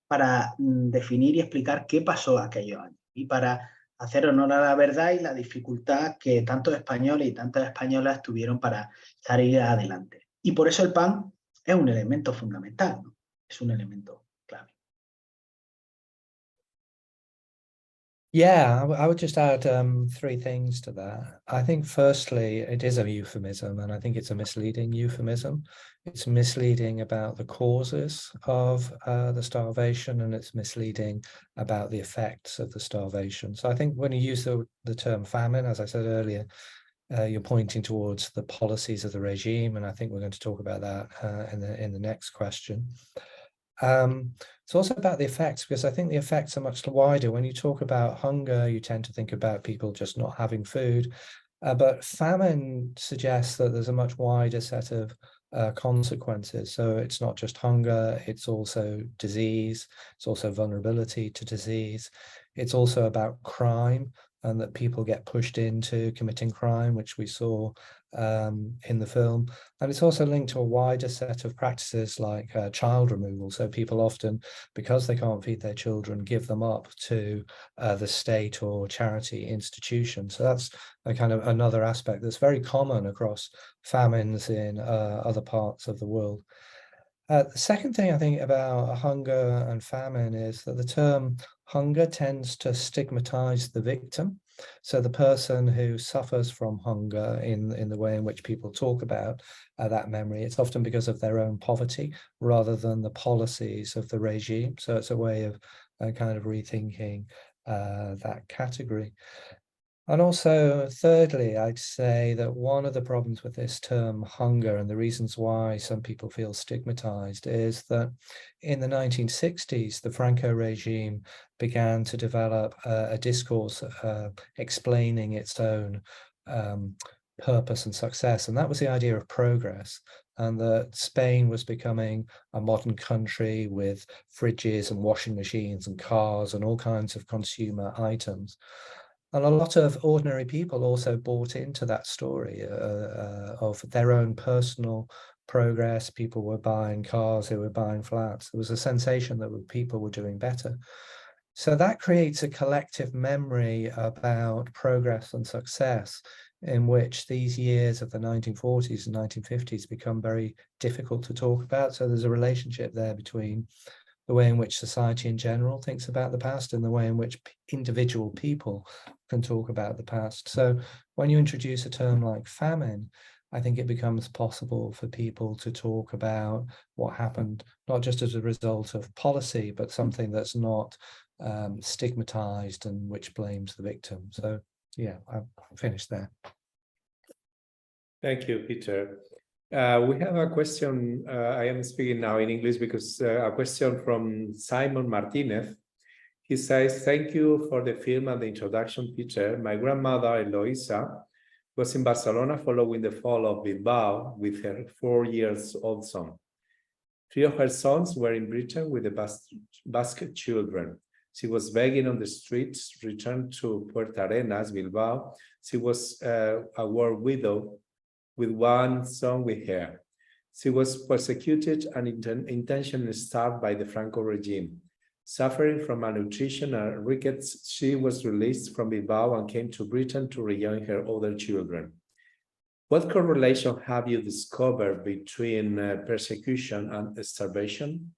para definir y explicar qué pasó aquellos años y para hacer honor a la verdad y la dificultad que tantos españoles y tantas españolas tuvieron para salir adelante. Y por eso el pan es un elemento fundamental, ¿no? Es un elemento clave. Yeah, I would just add three things to that. I think firstly, it is a euphemism, and I think it's a misleading euphemism. It's misleading about the causes of the starvation, and it's misleading about the effects of the starvation. So I think when you use the term famine, as I said earlier, you're pointing towards the policies of the regime, and I think we're going to talk about that in the next question. It's also about the effects, because I think the effects are much wider. When you talk about hunger, you tend to think about people just not having food, but famine suggests that there's a much wider set of consequences. So it's not just hunger, it's also disease, it's also vulnerability to disease. It's also about crime, and that people get pushed into committing crime, which we saw in the film. And it's also linked to a wider set of practices like child removal. So people often, because they can't feed their children, give them up to the state or charity institution. So that's a kind of another aspect that's very common across famines in other parts of the world. The second thing I think about hunger and famine is that the term hunger tends to stigmatize the victim. So the person who suffers from hunger in the way in which people talk about that memory, it's often because of their own poverty rather than the policies of the regime. So it's a way of kind of rethinking that category. And also, thirdly, I'd say that one of the problems with this term hunger and the reasons why some people feel stigmatized is that in the 1960s, the Franco regime began to develop a discourse explaining its own purpose and success. And that was the idea of progress, and that Spain was becoming a modern country with fridges and washing machines and cars and all kinds of consumer items. And a lot of ordinary people also bought into that story of their own personal progress. People were buying cars, they were buying flats. There was a sensation that people were doing better. So that creates a collective memory about progress and success, in which these years of the 1940s and 1950s become very difficult to talk about. So there's a relationship there between the way in which society in general thinks about the past and the way in which individual people can talk about the past. So when you introduce a term like famine, I think it becomes possible for people to talk about what happened, not just as a result of policy, but something that's not stigmatized and which blames the victim. So yeah, I'm finished there. Thank you, Peter. We have a question. I am speaking now in English because a question from Simon Martinez. He says, thank you for the film and the introduction, Peter. My grandmother, Eloisa, was in Barcelona following the fall of Bilbao with her 4-year-old son. 3 of her sons were in Britain with the Basque children. She was begging on the streets, returned to Puerta Arenas, Bilbao. She was a war widow with 1 son with her. She was persecuted and intentionally starved by the Franco regime. Suffering from malnutrition and rickets, she was released from Bilbao and came to Britain to rejoin her other children. What correlation have you discovered between persecution and starvation?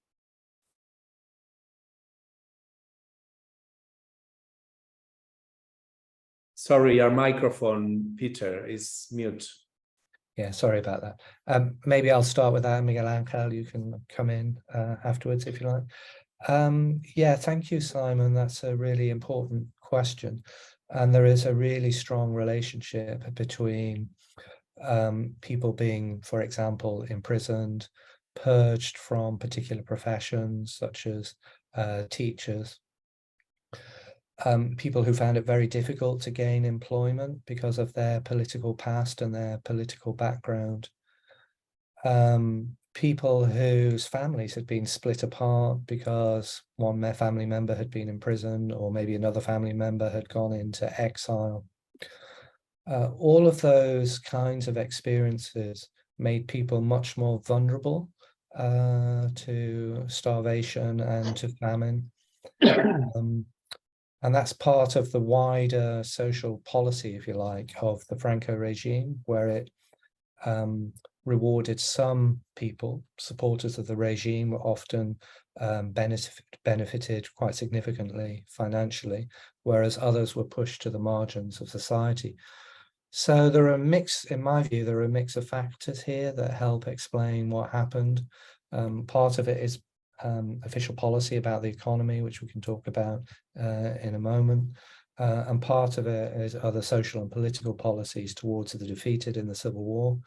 Sorry, your microphone, Peter, is mute. Yeah, sorry about that. Maybe I'll start with that. Miguel Angel, you can come in afterwards if you like. Yeah, thank you, Simon. That's a really important question. And there is a really strong relationship between people being, for example, imprisoned, purged from particular professions, such as teachers, people who found it very difficult to gain employment because of their political past and their political background. People whose families had been split apart because their family member had been in prison, or maybe another family member had gone into exile. All of those kinds of experiences made people much more vulnerable to starvation and to famine. And that's part of the wider social policy, if you like, of the Franco regime, where it rewarded some people, supporters of the regime, were often benefited quite significantly financially, whereas others were pushed to the margins of society. So there are in my view, there are a mix of factors here that help explain what happened. Part of it is official policy about the economy, which we can talk about in a moment. And part of it is other social and political policies towards the defeated in the Civil War,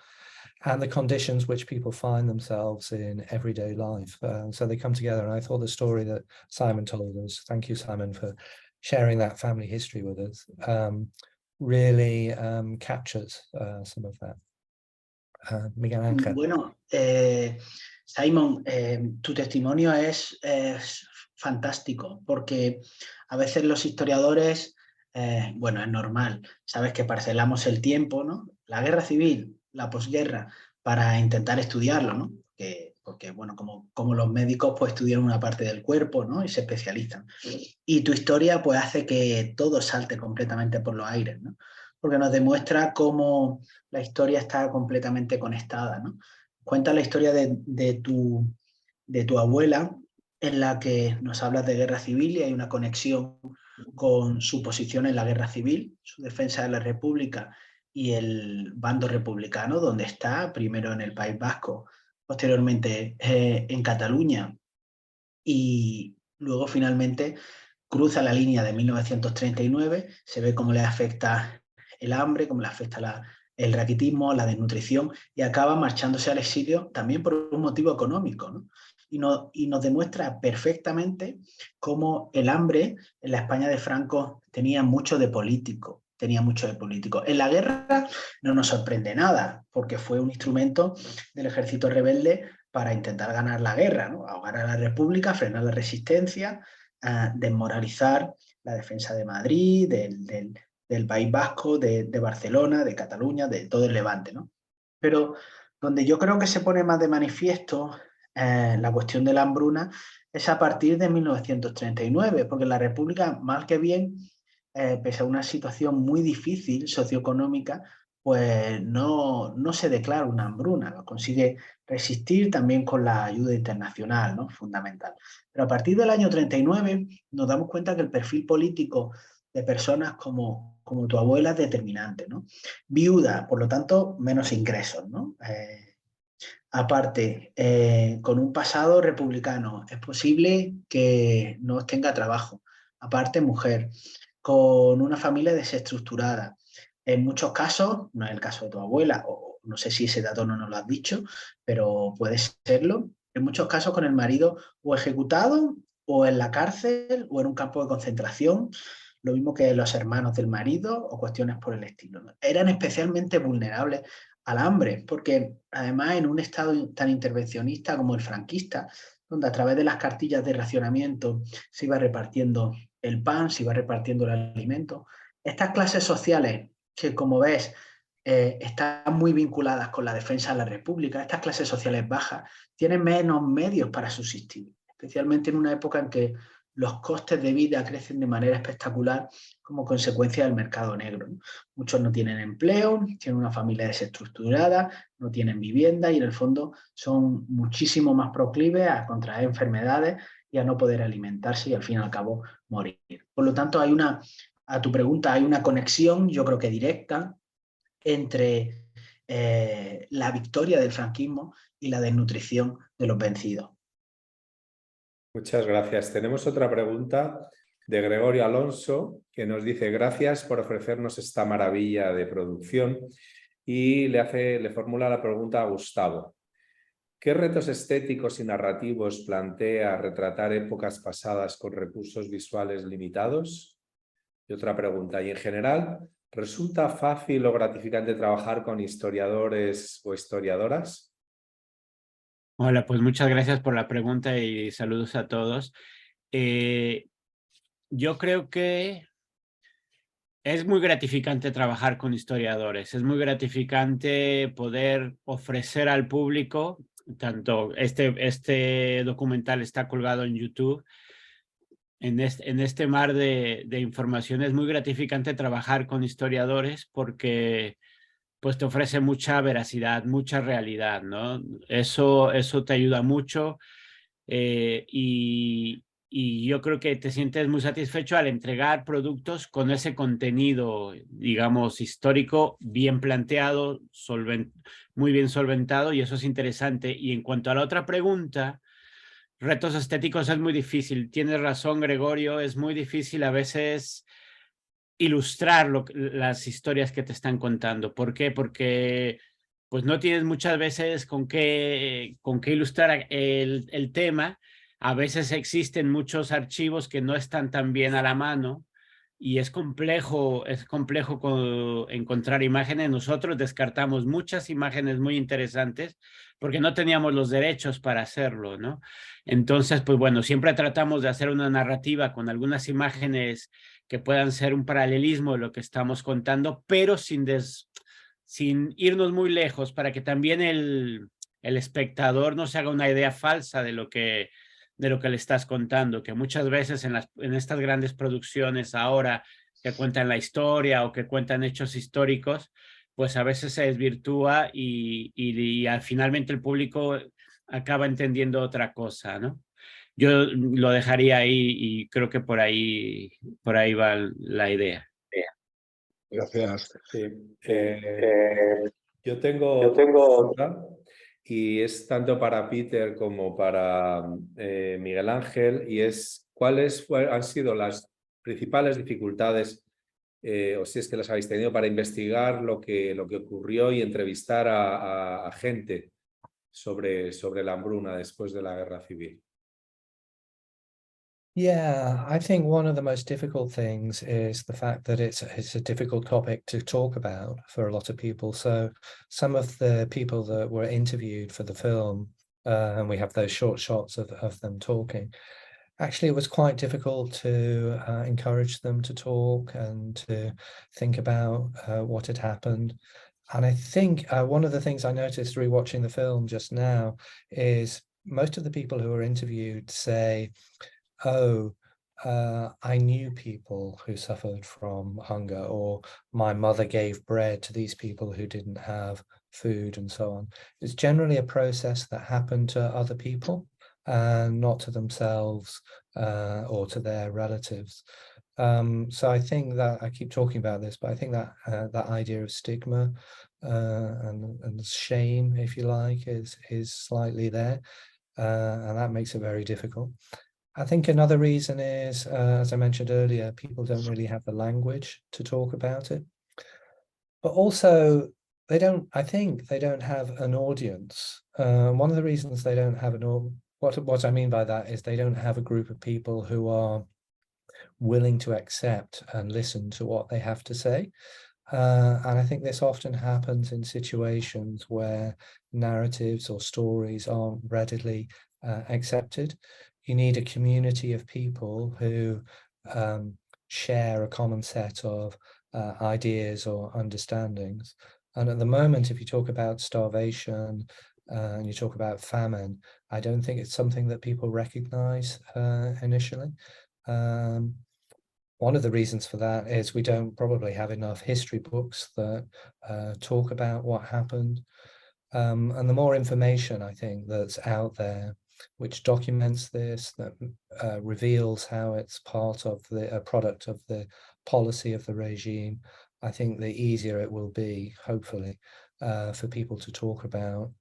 and the conditions which people find themselves in everyday life. So they come together, and I thought the story that Simon told us, thank you, Simon, for sharing that family history with us, really captures some of that. Miguel Ángel. Bueno, Simon, tu testimonio es fantástico, porque a veces los historiadores, bueno, es normal, sabes que parcelamos el tiempo, ¿no? La guerra civil, la posguerra, para intentar estudiarlo, ¿no? Porque bueno, como los médicos pues estudian una parte del cuerpo, ¿no? Y se especializan. Y tu historia pues hace que todo salte completamente por los aires, ¿no? Porque nos demuestra cómo la historia está completamente conectada, ¿no? Cuenta la historia de tu abuela, en la que nos hablas de guerra civil y hay una conexión con su posición en la guerra civil, su defensa de la República y el bando republicano, donde está primero en el País Vasco, posteriormente en Cataluña, y luego finalmente cruza la línea de 1939, se ve cómo le afecta el hambre, cómo le afecta el raquitismo, la desnutrición, y acaba marchándose al exilio también por un motivo económico, ¿no? Y nos demuestra perfectamente cómo el hambre en la España de Franco tenía mucho de político. En la guerra no nos sorprende nada, porque fue un instrumento del ejército rebelde para intentar ganar la guerra, ¿no? Ahogar a la República, frenar la resistencia, desmoralizar la defensa de Madrid, del País Vasco, de Barcelona, de Cataluña, de todo el Levante, ¿no? Pero donde yo creo que se pone más de manifiesto la cuestión de la hambruna es a partir de 1939, porque la República, mal que bien, pese a una situación muy difícil socioeconómica, pues no se declara una hambruna, lo consigue resistir también con la ayuda internacional, ¿no? Fundamental. Pero a partir del año 39 nos damos cuenta que el perfil político de personas como tu abuela es determinante, ¿no? Viuda, por lo tanto, menos ingresos, ¿no? Aparte, con un pasado republicano, es posible que no tenga trabajo. Aparte, mujer, con una familia desestructurada. En muchos casos, no es el caso de tu abuela, o no sé si ese dato no nos lo has dicho, pero puede serlo. En muchos casos con el marido o ejecutado, o en la cárcel, o en un campo de concentración, lo mismo que los hermanos del marido o cuestiones por el estilo, ¿no? Eran especialmente vulnerables al hambre, porque además en un estado tan intervencionista como el franquista, donde a través de las cartillas de racionamiento se iba repartiendo el pan, se iba repartiendo el alimento, estas clases sociales que, como ves, están muy vinculadas con la defensa de la República, estas clases sociales bajas tienen menos medios para subsistir, especialmente en una época en que los costes de vida crecen de manera espectacular como consecuencia del mercado negro, ¿no? Muchos no tienen empleo, tienen una familia desestructurada, no tienen vivienda y en el fondo son muchísimo más proclives a contraer enfermedades y a no poder alimentarse y al fin y al cabo morir. Por lo tanto, a tu pregunta, hay una conexión, yo creo que directa, entre la victoria del franquismo y la desnutrición de los vencidos. Muchas gracias. Tenemos otra pregunta de Gregorio Alonso, que nos dice: gracias por ofrecernos esta maravilla de producción, y le formula la pregunta a Gustavo. ¿Qué retos estéticos y narrativos plantea retratar épocas pasadas con recursos visuales limitados? Y otra pregunta: ¿y en general resulta fácil o gratificante trabajar con historiadores o historiadoras? Hola, pues muchas gracias por la pregunta y saludos a todos. Yo creo que es muy gratificante trabajar con historiadores, es muy gratificante poder ofrecer al público, tanto este documental está colgado en YouTube, en este mar de información es muy gratificante trabajar con historiadores porque pues te ofrece mucha veracidad, mucha realidad, ¿no? Eso te ayuda mucho y yo creo que te sientes muy satisfecho al entregar productos con ese contenido, digamos, histórico, bien planteado, muy bien solventado, y eso es interesante. Y en cuanto a la otra pregunta, retos estéticos es muy difícil. Tienes razón, Gregorio, es muy difícil a veces ilustrar las historias que te están contando. ¿Por qué? Porque pues no tienes muchas veces con qué ilustrar el tema. A veces existen muchos archivos que no están tan bien a la mano y es complejo encontrar imágenes. Nosotros descartamos muchas imágenes muy interesantes porque no teníamos los derechos para hacerlo, ¿no? Entonces, pues bueno, siempre tratamos de hacer una narrativa con algunas imágenes que puedan ser un paralelismo de lo que estamos contando, pero sin irnos muy lejos, para que también el espectador no se haga una idea falsa de lo que le estás contando, que muchas veces en estas grandes producciones ahora que cuentan la historia o que cuentan hechos históricos, pues a veces se desvirtúa y finalmente el público acaba entendiendo otra cosa, ¿no? Yo lo dejaría ahí y creo que por ahí va la idea. Gracias. Sí. Yo tengo otra pregunta, y es tanto para Peter como para Miguel Ángel, y es: ¿cuáles han sido las principales dificultades, o si es que las habéis tenido, para investigar lo que ocurrió y entrevistar a gente sobre la hambruna después de la Guerra Civil? Yeah, I think one of the most difficult things is the fact that it's a difficult topic to talk about for a lot of people. So some of the people that were interviewed for the film, and we have those short shots of them talking, actually it was quite difficult to encourage them to talk and to think about what had happened. And I think one of the things I noticed rewatching the film just now is most of the people who were interviewed say, oh, I knew people who suffered from hunger, or my mother gave bread to these people who didn't have food, and so on. It's generally a process that happened to other people and not to themselves or to their relatives. So I think that I keep talking about this, but I think that that idea of stigma and shame, if you like, is slightly there, and that makes it very difficult. I think another reason is, as I mentioned earlier, people don't really have the language to talk about it, but also I think they don't have an audience. One of the reasons they don't have what I mean by that is they don't have a group of people who are willing to accept and listen to what they have to say. And I think this often happens in situations where narratives or stories aren't readily accepted. You need a community of people who share a common set of ideas or understandings. And at the moment, if you talk about starvation and you talk about famine, I don't think it's something that people recognize initially. One of the reasons for that is we don't probably have enough history books that talk about what happened. And the more information, I think, that's out there, which documents this, that reveals how it's part of a product of the policy of the regime, I think the easier it will be, hopefully, for people to talk about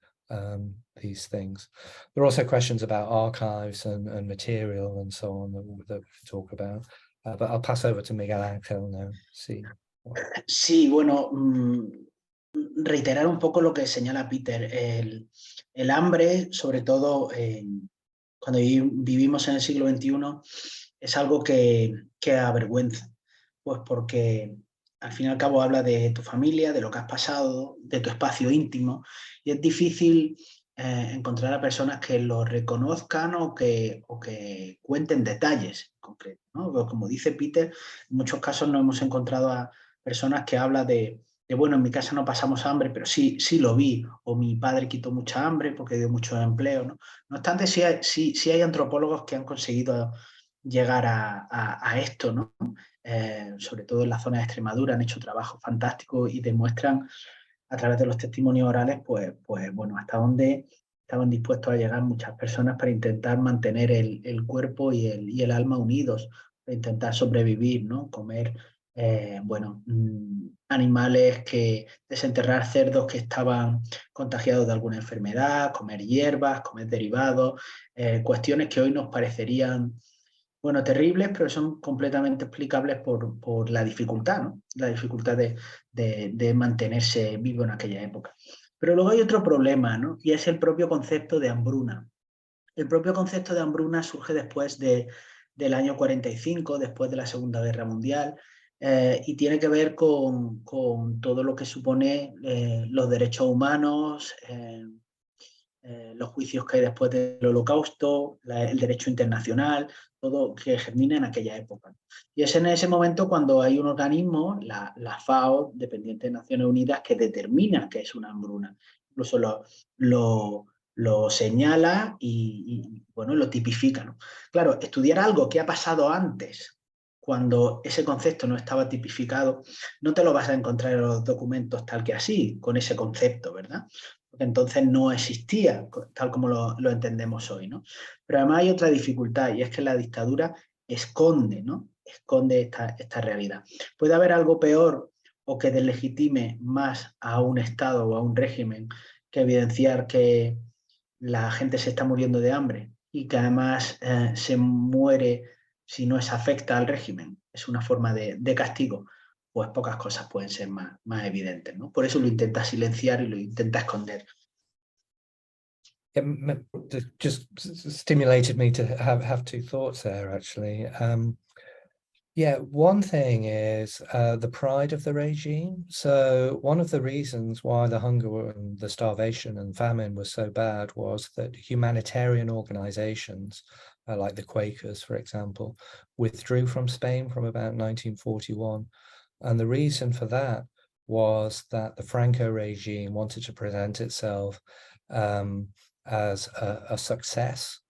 these things. There are also questions about archives and material and so on that we talk about. But I'll pass over to Miguel Ángel now. Sí, bueno, reiterar un poco lo que señala Peter. El hambre, sobre todo cuando vivimos en el siglo XXI, es algo que avergüenza, pues porque al fin y al cabo habla de tu familia, de lo que has pasado, de tu espacio íntimo, y es difícil encontrar a personas que lo reconozcan o que cuenten detalles concretos, ¿no? Como dice Peter, en muchos casos no hemos encontrado a personas que hablan de bueno, en mi casa no pasamos hambre, pero sí lo vi, o mi padre quitó mucha hambre porque dio mucho empleo, ¿no? No obstante, sí hay antropólogos que han conseguido llegar a esto, ¿no? Sobre todo en la zona de Extremadura, han hecho trabajo fantástico y demuestran a través de los testimonios orales, pues bueno, hasta dónde estaban dispuestos a llegar muchas personas para intentar mantener el cuerpo y el alma unidos, para intentar sobrevivir, ¿no? Comer, bueno, animales desenterrar cerdos que estaban contagiados de alguna enfermedad, comer hierbas, comer derivados, cuestiones que hoy nos parecerían, bueno, terribles, pero son completamente explicables por la dificultad, ¿no? La dificultad de mantenerse vivo en aquella época. Pero luego hay otro problema, ¿no? Y es el propio concepto de hambruna. El propio concepto de hambruna surge después del año 45, después de la Segunda Guerra Mundial, y tiene que ver con todo lo que supone los derechos humanos, los juicios que hay después del Holocausto, el derecho internacional, todo que germina en aquella época. Y es en ese momento cuando hay un organismo, la FAO, dependiente de Naciones Unidas, que determina qué es una hambruna. Incluso lo señala y bueno, lo tipifica, ¿no? Claro, estudiar algo que ha pasado antes, cuando ese concepto no estaba tipificado, no te lo vas a encontrar en los documentos tal que así, con ese concepto, ¿verdad? Porque entonces no existía tal como lo entendemos hoy, ¿no? Pero además hay otra dificultad, y es que la dictadura esconde, ¿no? Esconde esta realidad. Puede haber algo peor o que deslegitime más a un Estado o a un régimen que evidenciar que la gente se está muriendo de hambre y que además se muere si no se afecta al régimen. Es una forma de castigo. Pues pocas cosas pueden ser más evidentes, ¿no? Por eso lo intenta silenciar y lo intenta esconder. It just stimulated me to have two thoughts there, actually. Yeah, one thing is the pride of the regime. So one of the reasons why the hunger and the starvation and famine was so bad was that humanitarian organizations, like the Quakers, for example, withdrew from Spain from about 1941. And the reason for that was that the Franco regime wanted to present itself as a success.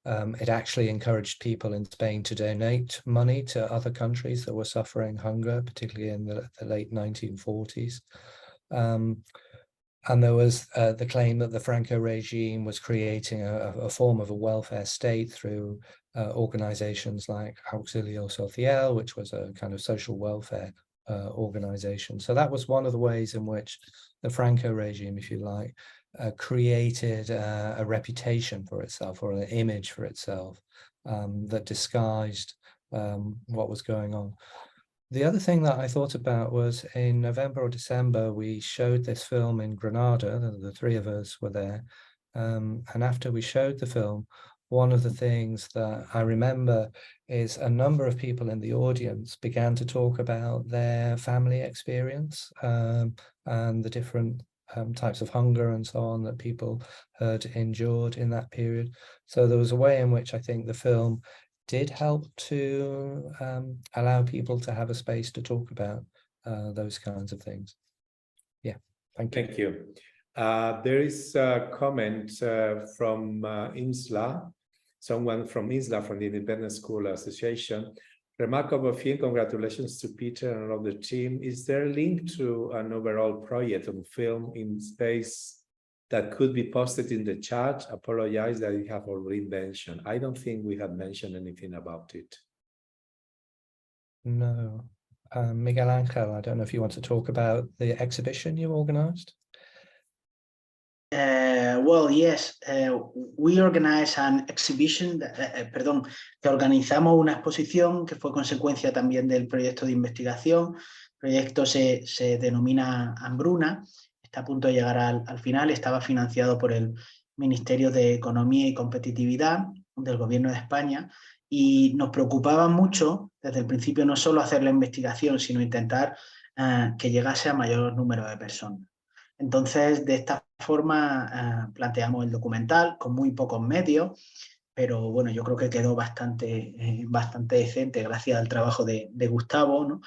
It actually encouraged people in Spain to donate money to other countries that were suffering hunger, particularly in the late 1940s. And there was the claim that the Franco regime was creating a form of a welfare state through organizations like Auxilio Social, which was a kind of social welfare organization. So that was one of the ways in which the Franco regime, if you like, created a reputation for itself, or an image for itself, that disguised what was going on. The other thing that I thought about was in November or December, we showed this film in Granada. The three of us were there. And after we showed the film, one of the things that I remember is a number of people in the audience began to talk about their family experience, and the different types of hunger and so on that people had endured in that period. So there was a way in which I think the film did help to allow people to have a space to talk about those kinds of things. Yeah, thank you. Thank you. There is a comment from INSLA, someone from INSLA, from the Independent School Association. Remarkable film, congratulations to Peter and all of the team. Is there a link to an overall project on film in space that could be posted in the chat? Apologize that you have already mentioned. I don't think we have mentioned anything about it. No. Miguel Angel, I don't know if you want to talk about the exhibition you organized. Well, yes, we organized an exhibition, que organizamos una exposición que fue consecuencia también del proyecto de investigación. El proyecto se denomina Hambruna, está a punto de llegar al final, estaba financiado por el Ministerio de Economía y Competitividad del Gobierno de España, y nos preocupaba mucho desde el principio no solo hacer la investigación, sino intentar que llegase a mayor número de personas. Entonces, de esta forma planteamos el documental con muy pocos medios, pero bueno, yo creo que quedó bastante decente gracias al trabajo de Gustavo, ¿no?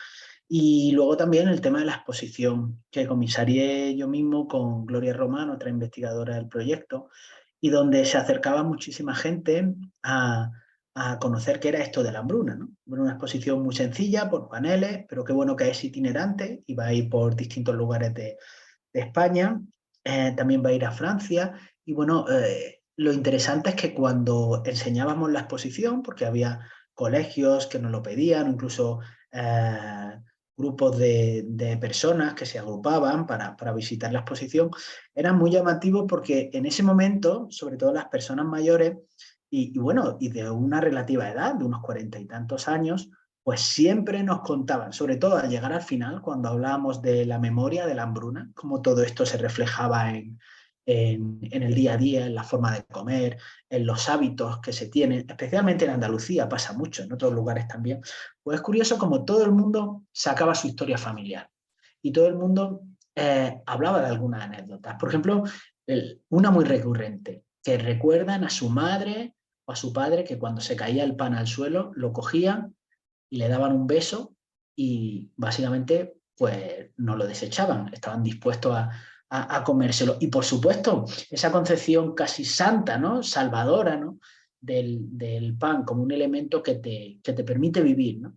Y luego también el tema de la exposición, que comisarié yo mismo con Gloria Román, otra investigadora del proyecto, y donde se acercaba muchísima gente a conocer qué era esto de la hambruna, ¿no? Bueno, una exposición muy sencilla, por paneles, pero qué bueno que es itinerante y va a ir por distintos lugares de España, también va a ir a Francia, y bueno, lo interesante es que cuando enseñábamos la exposición, porque había colegios que nos lo pedían, incluso grupos de personas que se agrupaban para visitar la exposición, era muy llamativo porque en ese momento, sobre todo las personas mayores, y bueno, y de una relativa edad, de unos 40 y tantos años, pues siempre nos contaban, sobre todo al llegar al final, cuando hablábamos de la memoria de la hambruna, cómo todo esto se reflejaba en el día a día, en la forma de comer, en los hábitos que se tienen, especialmente en Andalucía, pasa mucho, en otros lugares también. Pues es curioso como todo el mundo sacaba su historia familiar y todo el mundo hablaba de algunas anécdotas. Por ejemplo, una muy recurrente, que recuerdan a su madre o a su padre que cuando se caía el pan al suelo lo cogían y le daban un beso y básicamente pues no lo desechaban, estaban dispuestos a comérselo. Y por supuesto, esa concepción casi santa, ¿no? Salvadora, ¿no? del pan como un elemento que te permite vivir, ¿no?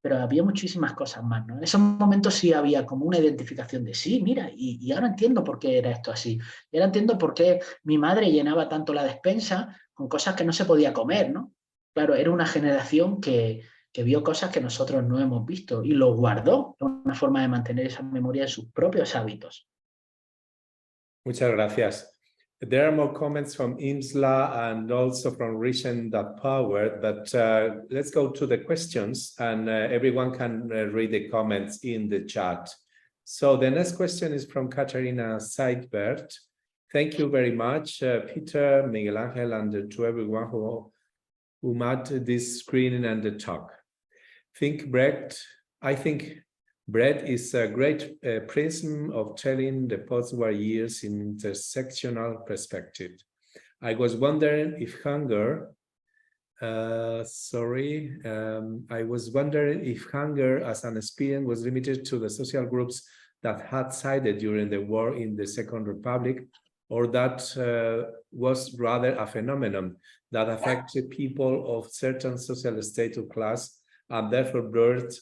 Pero había muchísimas cosas más, ¿no? En esos momentos sí había como una identificación de sí, mira, y ahora entiendo por qué era esto así. Y ahora entiendo por qué mi madre llenaba tanto la despensa con cosas que no se podía comer, ¿no? Claro, era una generación que vio cosas que nosotros no hemos visto y lo guardó, una forma de mantener esa memoria en sus propios hábitos. Muchas gracias. There are more comments from IMSLA and also from Region.Power, but let's go to the questions and everyone can read the comments in the chat. So the next question is from Katarina Seidbert. Thank you very much, Peter, Miguel Angel, and to everyone who made this screening and the talk. I think Brecht is a great prism of telling the post-war years in intersectional perspective. I was wondering if hunger, I was wondering if hunger as an experience was limited to the social groups that had sided during the war in the Second Republic, or that was rather a phenomenon that affected people of certain social state or class and therefore blurred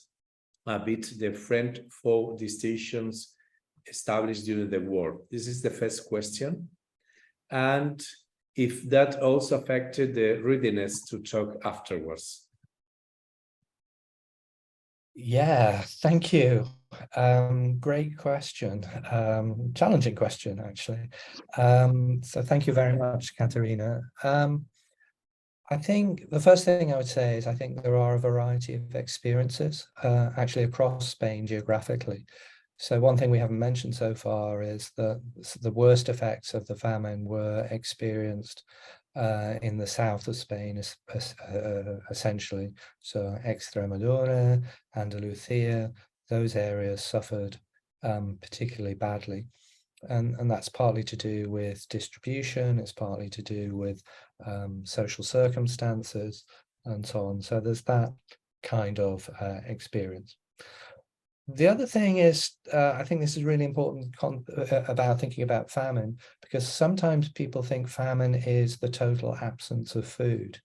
a bit the friend-foe distinctions established during the war? This is the first question. And if that also affected the readiness to talk afterwards. Yeah, thank you. Great question. Challenging question, actually. So thank you very much, Katerina. I think the first thing I would say is I think there are a variety of experiences actually across Spain geographically. So one thing we haven't mentioned so far is that the worst effects of the famine were experienced in the south of Spain, essentially. So Extremadura, Andalusia, those areas suffered particularly badly. And that's partly to do with distribution, it's partly to do with social circumstances and so on. So there's that kind of experience. The other thing is, I think this is really important about thinking about famine, because sometimes people think famine is the total absence of food.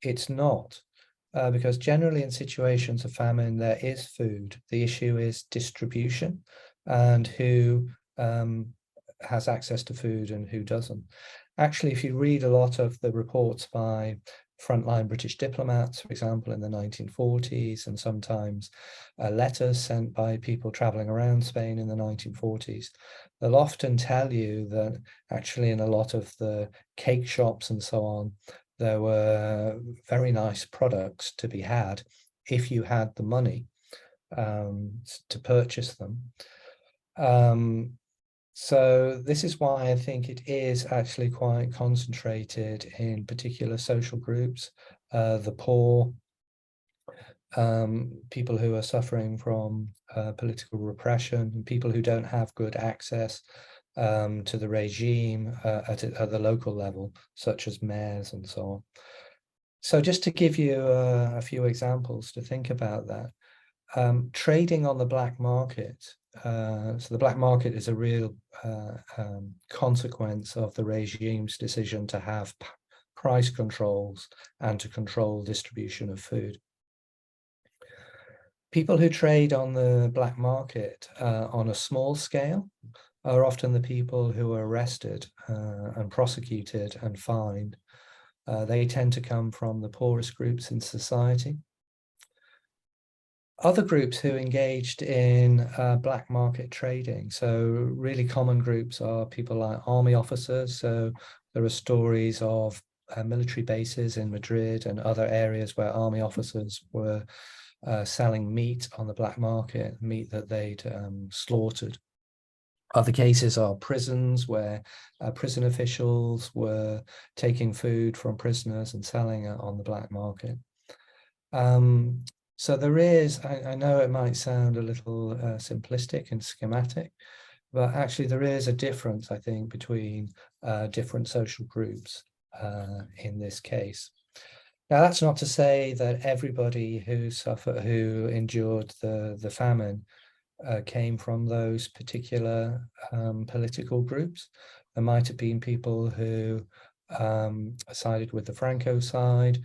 It's not, because generally in situations of famine, there is food. The issue is distribution and who has access to food and who doesn't. Actually, if you read a lot of the reports by frontline British diplomats, for example, in the 1940s, and sometimes letters sent by people traveling around Spain in the 1940s, they'll often tell you that actually in a lot of the cake shops and so on, there were very nice products to be had if you had the money to purchase them. So this is why I think it is actually quite concentrated in particular social groups, the poor, people who are suffering from political repression, people who don't have good access to the regime at the local level, such as mayors and so on. So just to give you a few examples to think about that, trading on the black market. So the black market is a real consequence of the regime's decision to have price controls and to control distribution of food. People who trade on the black market on a small scale are often the people who are arrested and prosecuted and fined. They tend to come from the poorest groups in society. Other groups who engaged in black market trading, so really common groups are people like army officers. So there are stories of military bases in Madrid and other areas where army officers were selling meat on the black market, meat that they'd slaughtered. Other cases are prisons where prison officials were taking food from prisoners and selling it on the black market. So there is, I know it might sound a little simplistic and schematic, but actually there is a difference, I think, between different social groups in this case. Now, that's not to say that everybody who endured the famine came from those particular political groups. There might have been people who sided with the Franco side,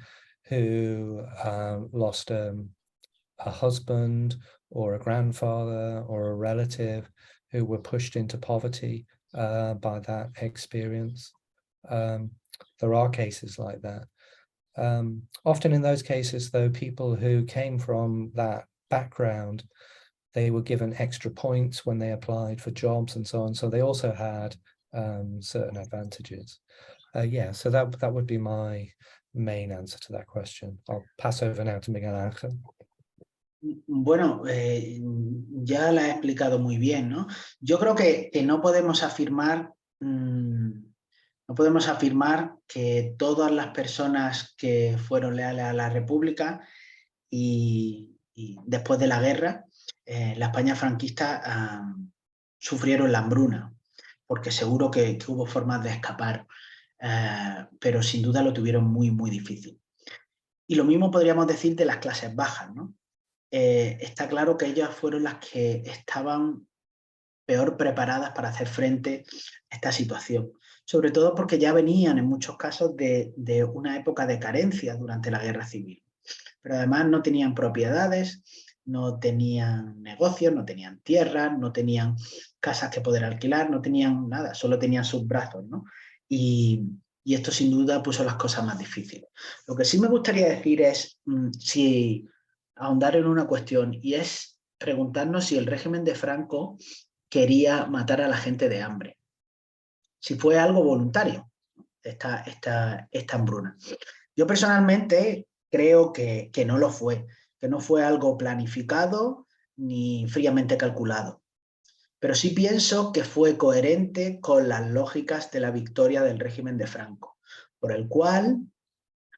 who lost a husband or a grandfather or a relative who were pushed into poverty by that experience. There are cases like that. Often in those cases, though, people who came from that background, they were given extra points when they applied for jobs and so on. So they also had certain advantages. Yeah, so that would be my main answer to that question. I'll pass over now to Miguel Ángel. Bueno, ya la he explicado muy bien, ¿no? Yo creo que no podemos afirmar, no podemos afirmar que todas las personas que fueron leales a la República y después de la guerra, la España franquista sufrieron la hambruna, porque seguro que hubo formas de escapar, pero sin duda lo tuvieron muy, muy difícil. Y lo mismo podríamos decir de las clases bajas, ¿no? Está claro que ellas fueron las que estaban peor preparadas para hacer frente a esta situación, sobre todo porque ya venían en muchos casos de una época de carencia durante la guerra civil, pero además no tenían propiedades, no tenían negocios, no tenían tierras, no tenían casas que poder alquilar, no tenían nada, solo tenían sus brazos, ¿no? Y esto sin duda puso las cosas más difíciles. Lo que sí me gustaría decir es si ahondar en una cuestión, y es preguntarnos si el régimen de Franco quería matar a la gente de hambre, si fue algo voluntario esta hambruna. Yo personalmente creo que no lo fue, que no fue algo planificado ni fríamente calculado, pero sí pienso que fue coherente con las lógicas de la victoria del régimen de Franco, por el cual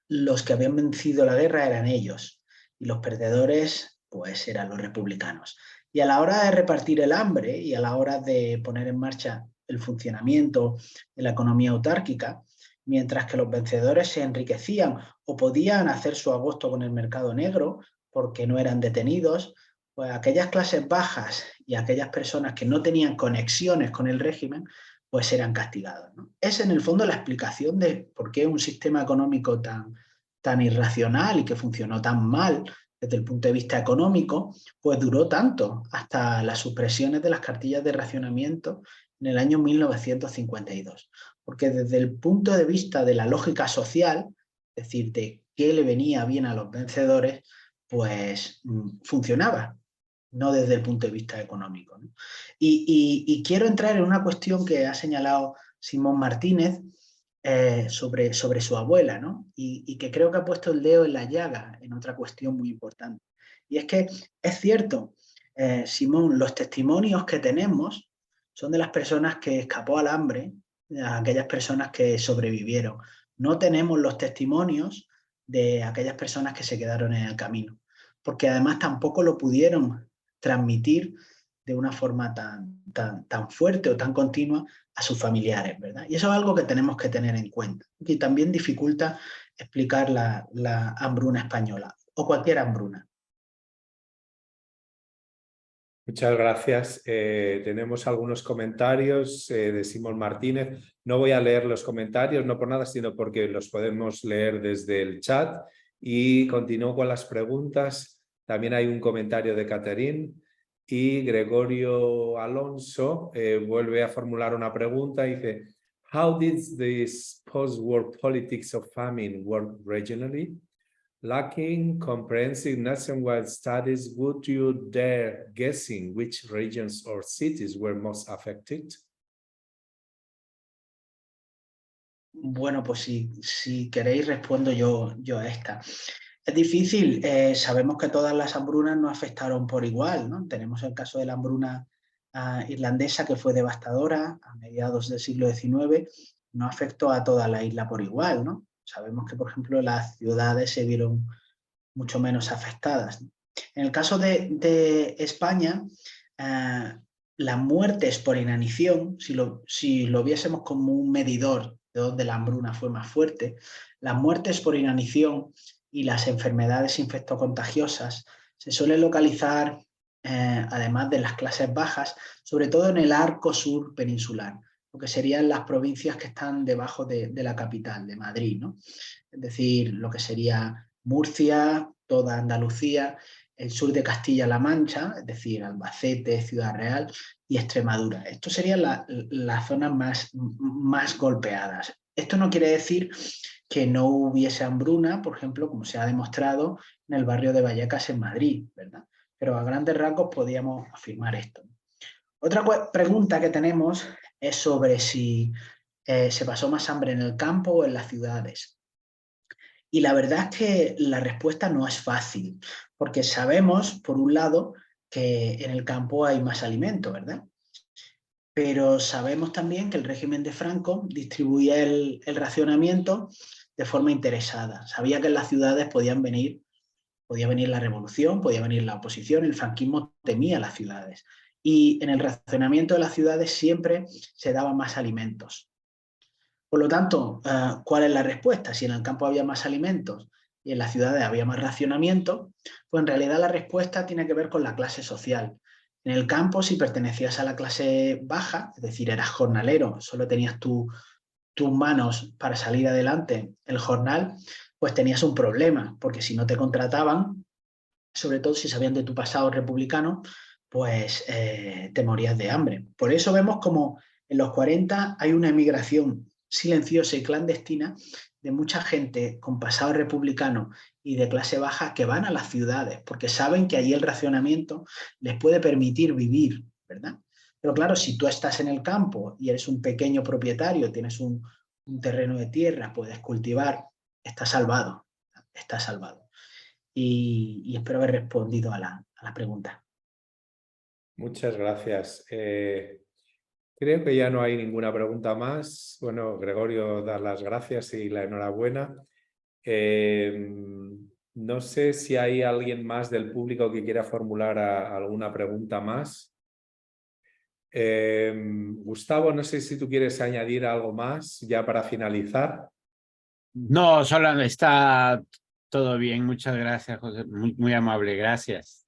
los que habían vencido la guerra eran ellos y los perdedores pues eran los republicanos. Y a la hora de repartir el hambre y a la hora de poner en marcha el funcionamiento de la economía autárquica, mientras que los vencedores se enriquecían o podían hacer su agosto con el mercado negro porque no eran detenidos, pues aquellas clases bajas y aquellas personas que no tenían conexiones con el régimen, pues eran castigados, ¿no? Es en el fondo la explicación de por qué un sistema económico tan irracional y que funcionó tan mal desde el punto de vista económico, pues duró tanto hasta las supresiones de las cartillas de racionamiento en el año 1952. Porque desde el punto de vista de la lógica social, es decir, de qué le venía bien a los vencedores, pues funcionaba, no desde el punto de vista económico, ¿no? Y quiero entrar en una cuestión que ha señalado Simón Martínez sobre su abuela, ¿no? Y que creo que ha puesto el dedo en la llaga en otra cuestión muy importante. Y es que es cierto, Simón, los testimonios que tenemos son de las personas que escapó al hambre, de aquellas personas que sobrevivieron. No tenemos los testimonios de aquellas personas que se quedaron en el camino, porque además tampoco lo pudieron transmitir de una forma tan fuerte o tan continua a sus familiares, ¿verdad? Y eso es algo que tenemos que tener en cuenta, y también dificulta explicar la hambruna española o cualquier hambruna. Muchas gracias. Tenemos algunos comentarios de Simón Martínez. No voy a leer los comentarios, no por nada, sino porque los podemos leer desde el chat. Y continúo con las preguntas. También hay un comentario de Caterín. Y Gregorio Alonso vuelve a formular una pregunta y dice: How did this post-war politics of famine work regionally? Lacking comprehensive nationwide studies, would you dare guessing which regions or cities were most affected? Bueno, pues si queréis respondo yo a esta. Es difícil, sabemos que todas las hambrunas no afectaron por igual, ¿no? Tenemos el caso de la hambruna irlandesa, que fue devastadora a mediados del siglo XIX, no afectó a toda la isla por igual, ¿no? Sabemos que, por ejemplo, las ciudades se vieron mucho menos afectadas. En el caso de España, las muertes por inanición, si lo viésemos como un medidor de donde la hambruna fue más fuerte, las muertes por inanición y las enfermedades infectocontagiosas se suelen localizar, además de las clases bajas, sobre todo en el arco sur peninsular, lo que serían las provincias que están debajo de la capital, de Madrid, ¿no? Es decir, lo que sería Murcia, toda Andalucía, el sur de Castilla-La Mancha, es decir, Albacete, Ciudad Real y Extremadura. Estas serían las zonas más golpeadas. Esto no quiere decir que no hubiese hambruna, por ejemplo, como se ha demostrado en el barrio de Vallecas en Madrid, ¿verdad? Pero a grandes rasgos podríamos afirmar esto. Otra pregunta que tenemos es sobre si se pasó más hambre en el campo o en las ciudades. Y la verdad es que la respuesta no es fácil, porque sabemos, por un lado, que en el campo hay más alimento, ¿verdad? Pero sabemos también que el régimen de Franco distribuía el racionamiento de forma interesada. Sabía que en las ciudades podía venir la revolución, podía venir la oposición, el franquismo temía las ciudades. Y en el racionamiento de las ciudades siempre se daban más alimentos. Por lo tanto, ¿cuál es la respuesta? Si en el campo había más alimentos y en las ciudades había más racionamiento, pues en realidad la respuesta tiene que ver con la clase social. En el campo, si pertenecías a la clase baja, es decir, eras jornalero, solo tenías tus manos para salir adelante el jornal, pues tenías un problema, porque si no te contrataban, sobre todo si sabían de tu pasado republicano, pues te morías de hambre. Por eso vemos como en los 40 hay una emigración silenciosa y clandestina de mucha gente con pasado republicano y de clase baja que van a las ciudades porque saben que allí el racionamiento les puede permitir vivir, ¿verdad? Pero claro, si tú estás en el campo y eres un pequeño propietario, tienes un terreno de tierra, puedes cultivar, estás salvado, estás salvado. Y espero haber respondido a la pregunta. Muchas gracias. Creo que ya no hay ninguna pregunta más. Bueno, Gregorio, dar las gracias y la enhorabuena. No sé si hay alguien más del público que quiera formular alguna pregunta más. Gustavo, no sé si tú quieres añadir algo más ya para finalizar. No, solo está todo bien. Muchas gracias, José. Muy amable. Gracias.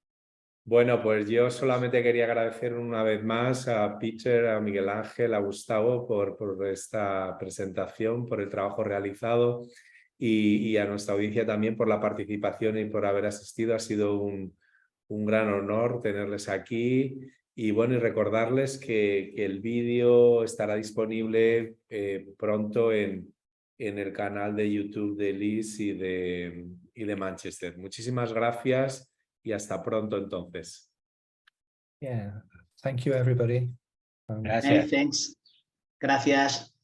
Bueno, pues yo solamente quería agradecer una vez más a Peter, a Miguel Ángel, a Gustavo por esta presentación, por el trabajo realizado y a nuestra audiencia también por la participación y por haber asistido. Ha sido un gran honor tenerles aquí y bueno, y recordarles que el vídeo estará disponible pronto en el canal de YouTube de Leeds y de Manchester. Muchísimas gracias. Y hasta pronto entonces. Yeah, thank you everybody. Many thanks. Gracias.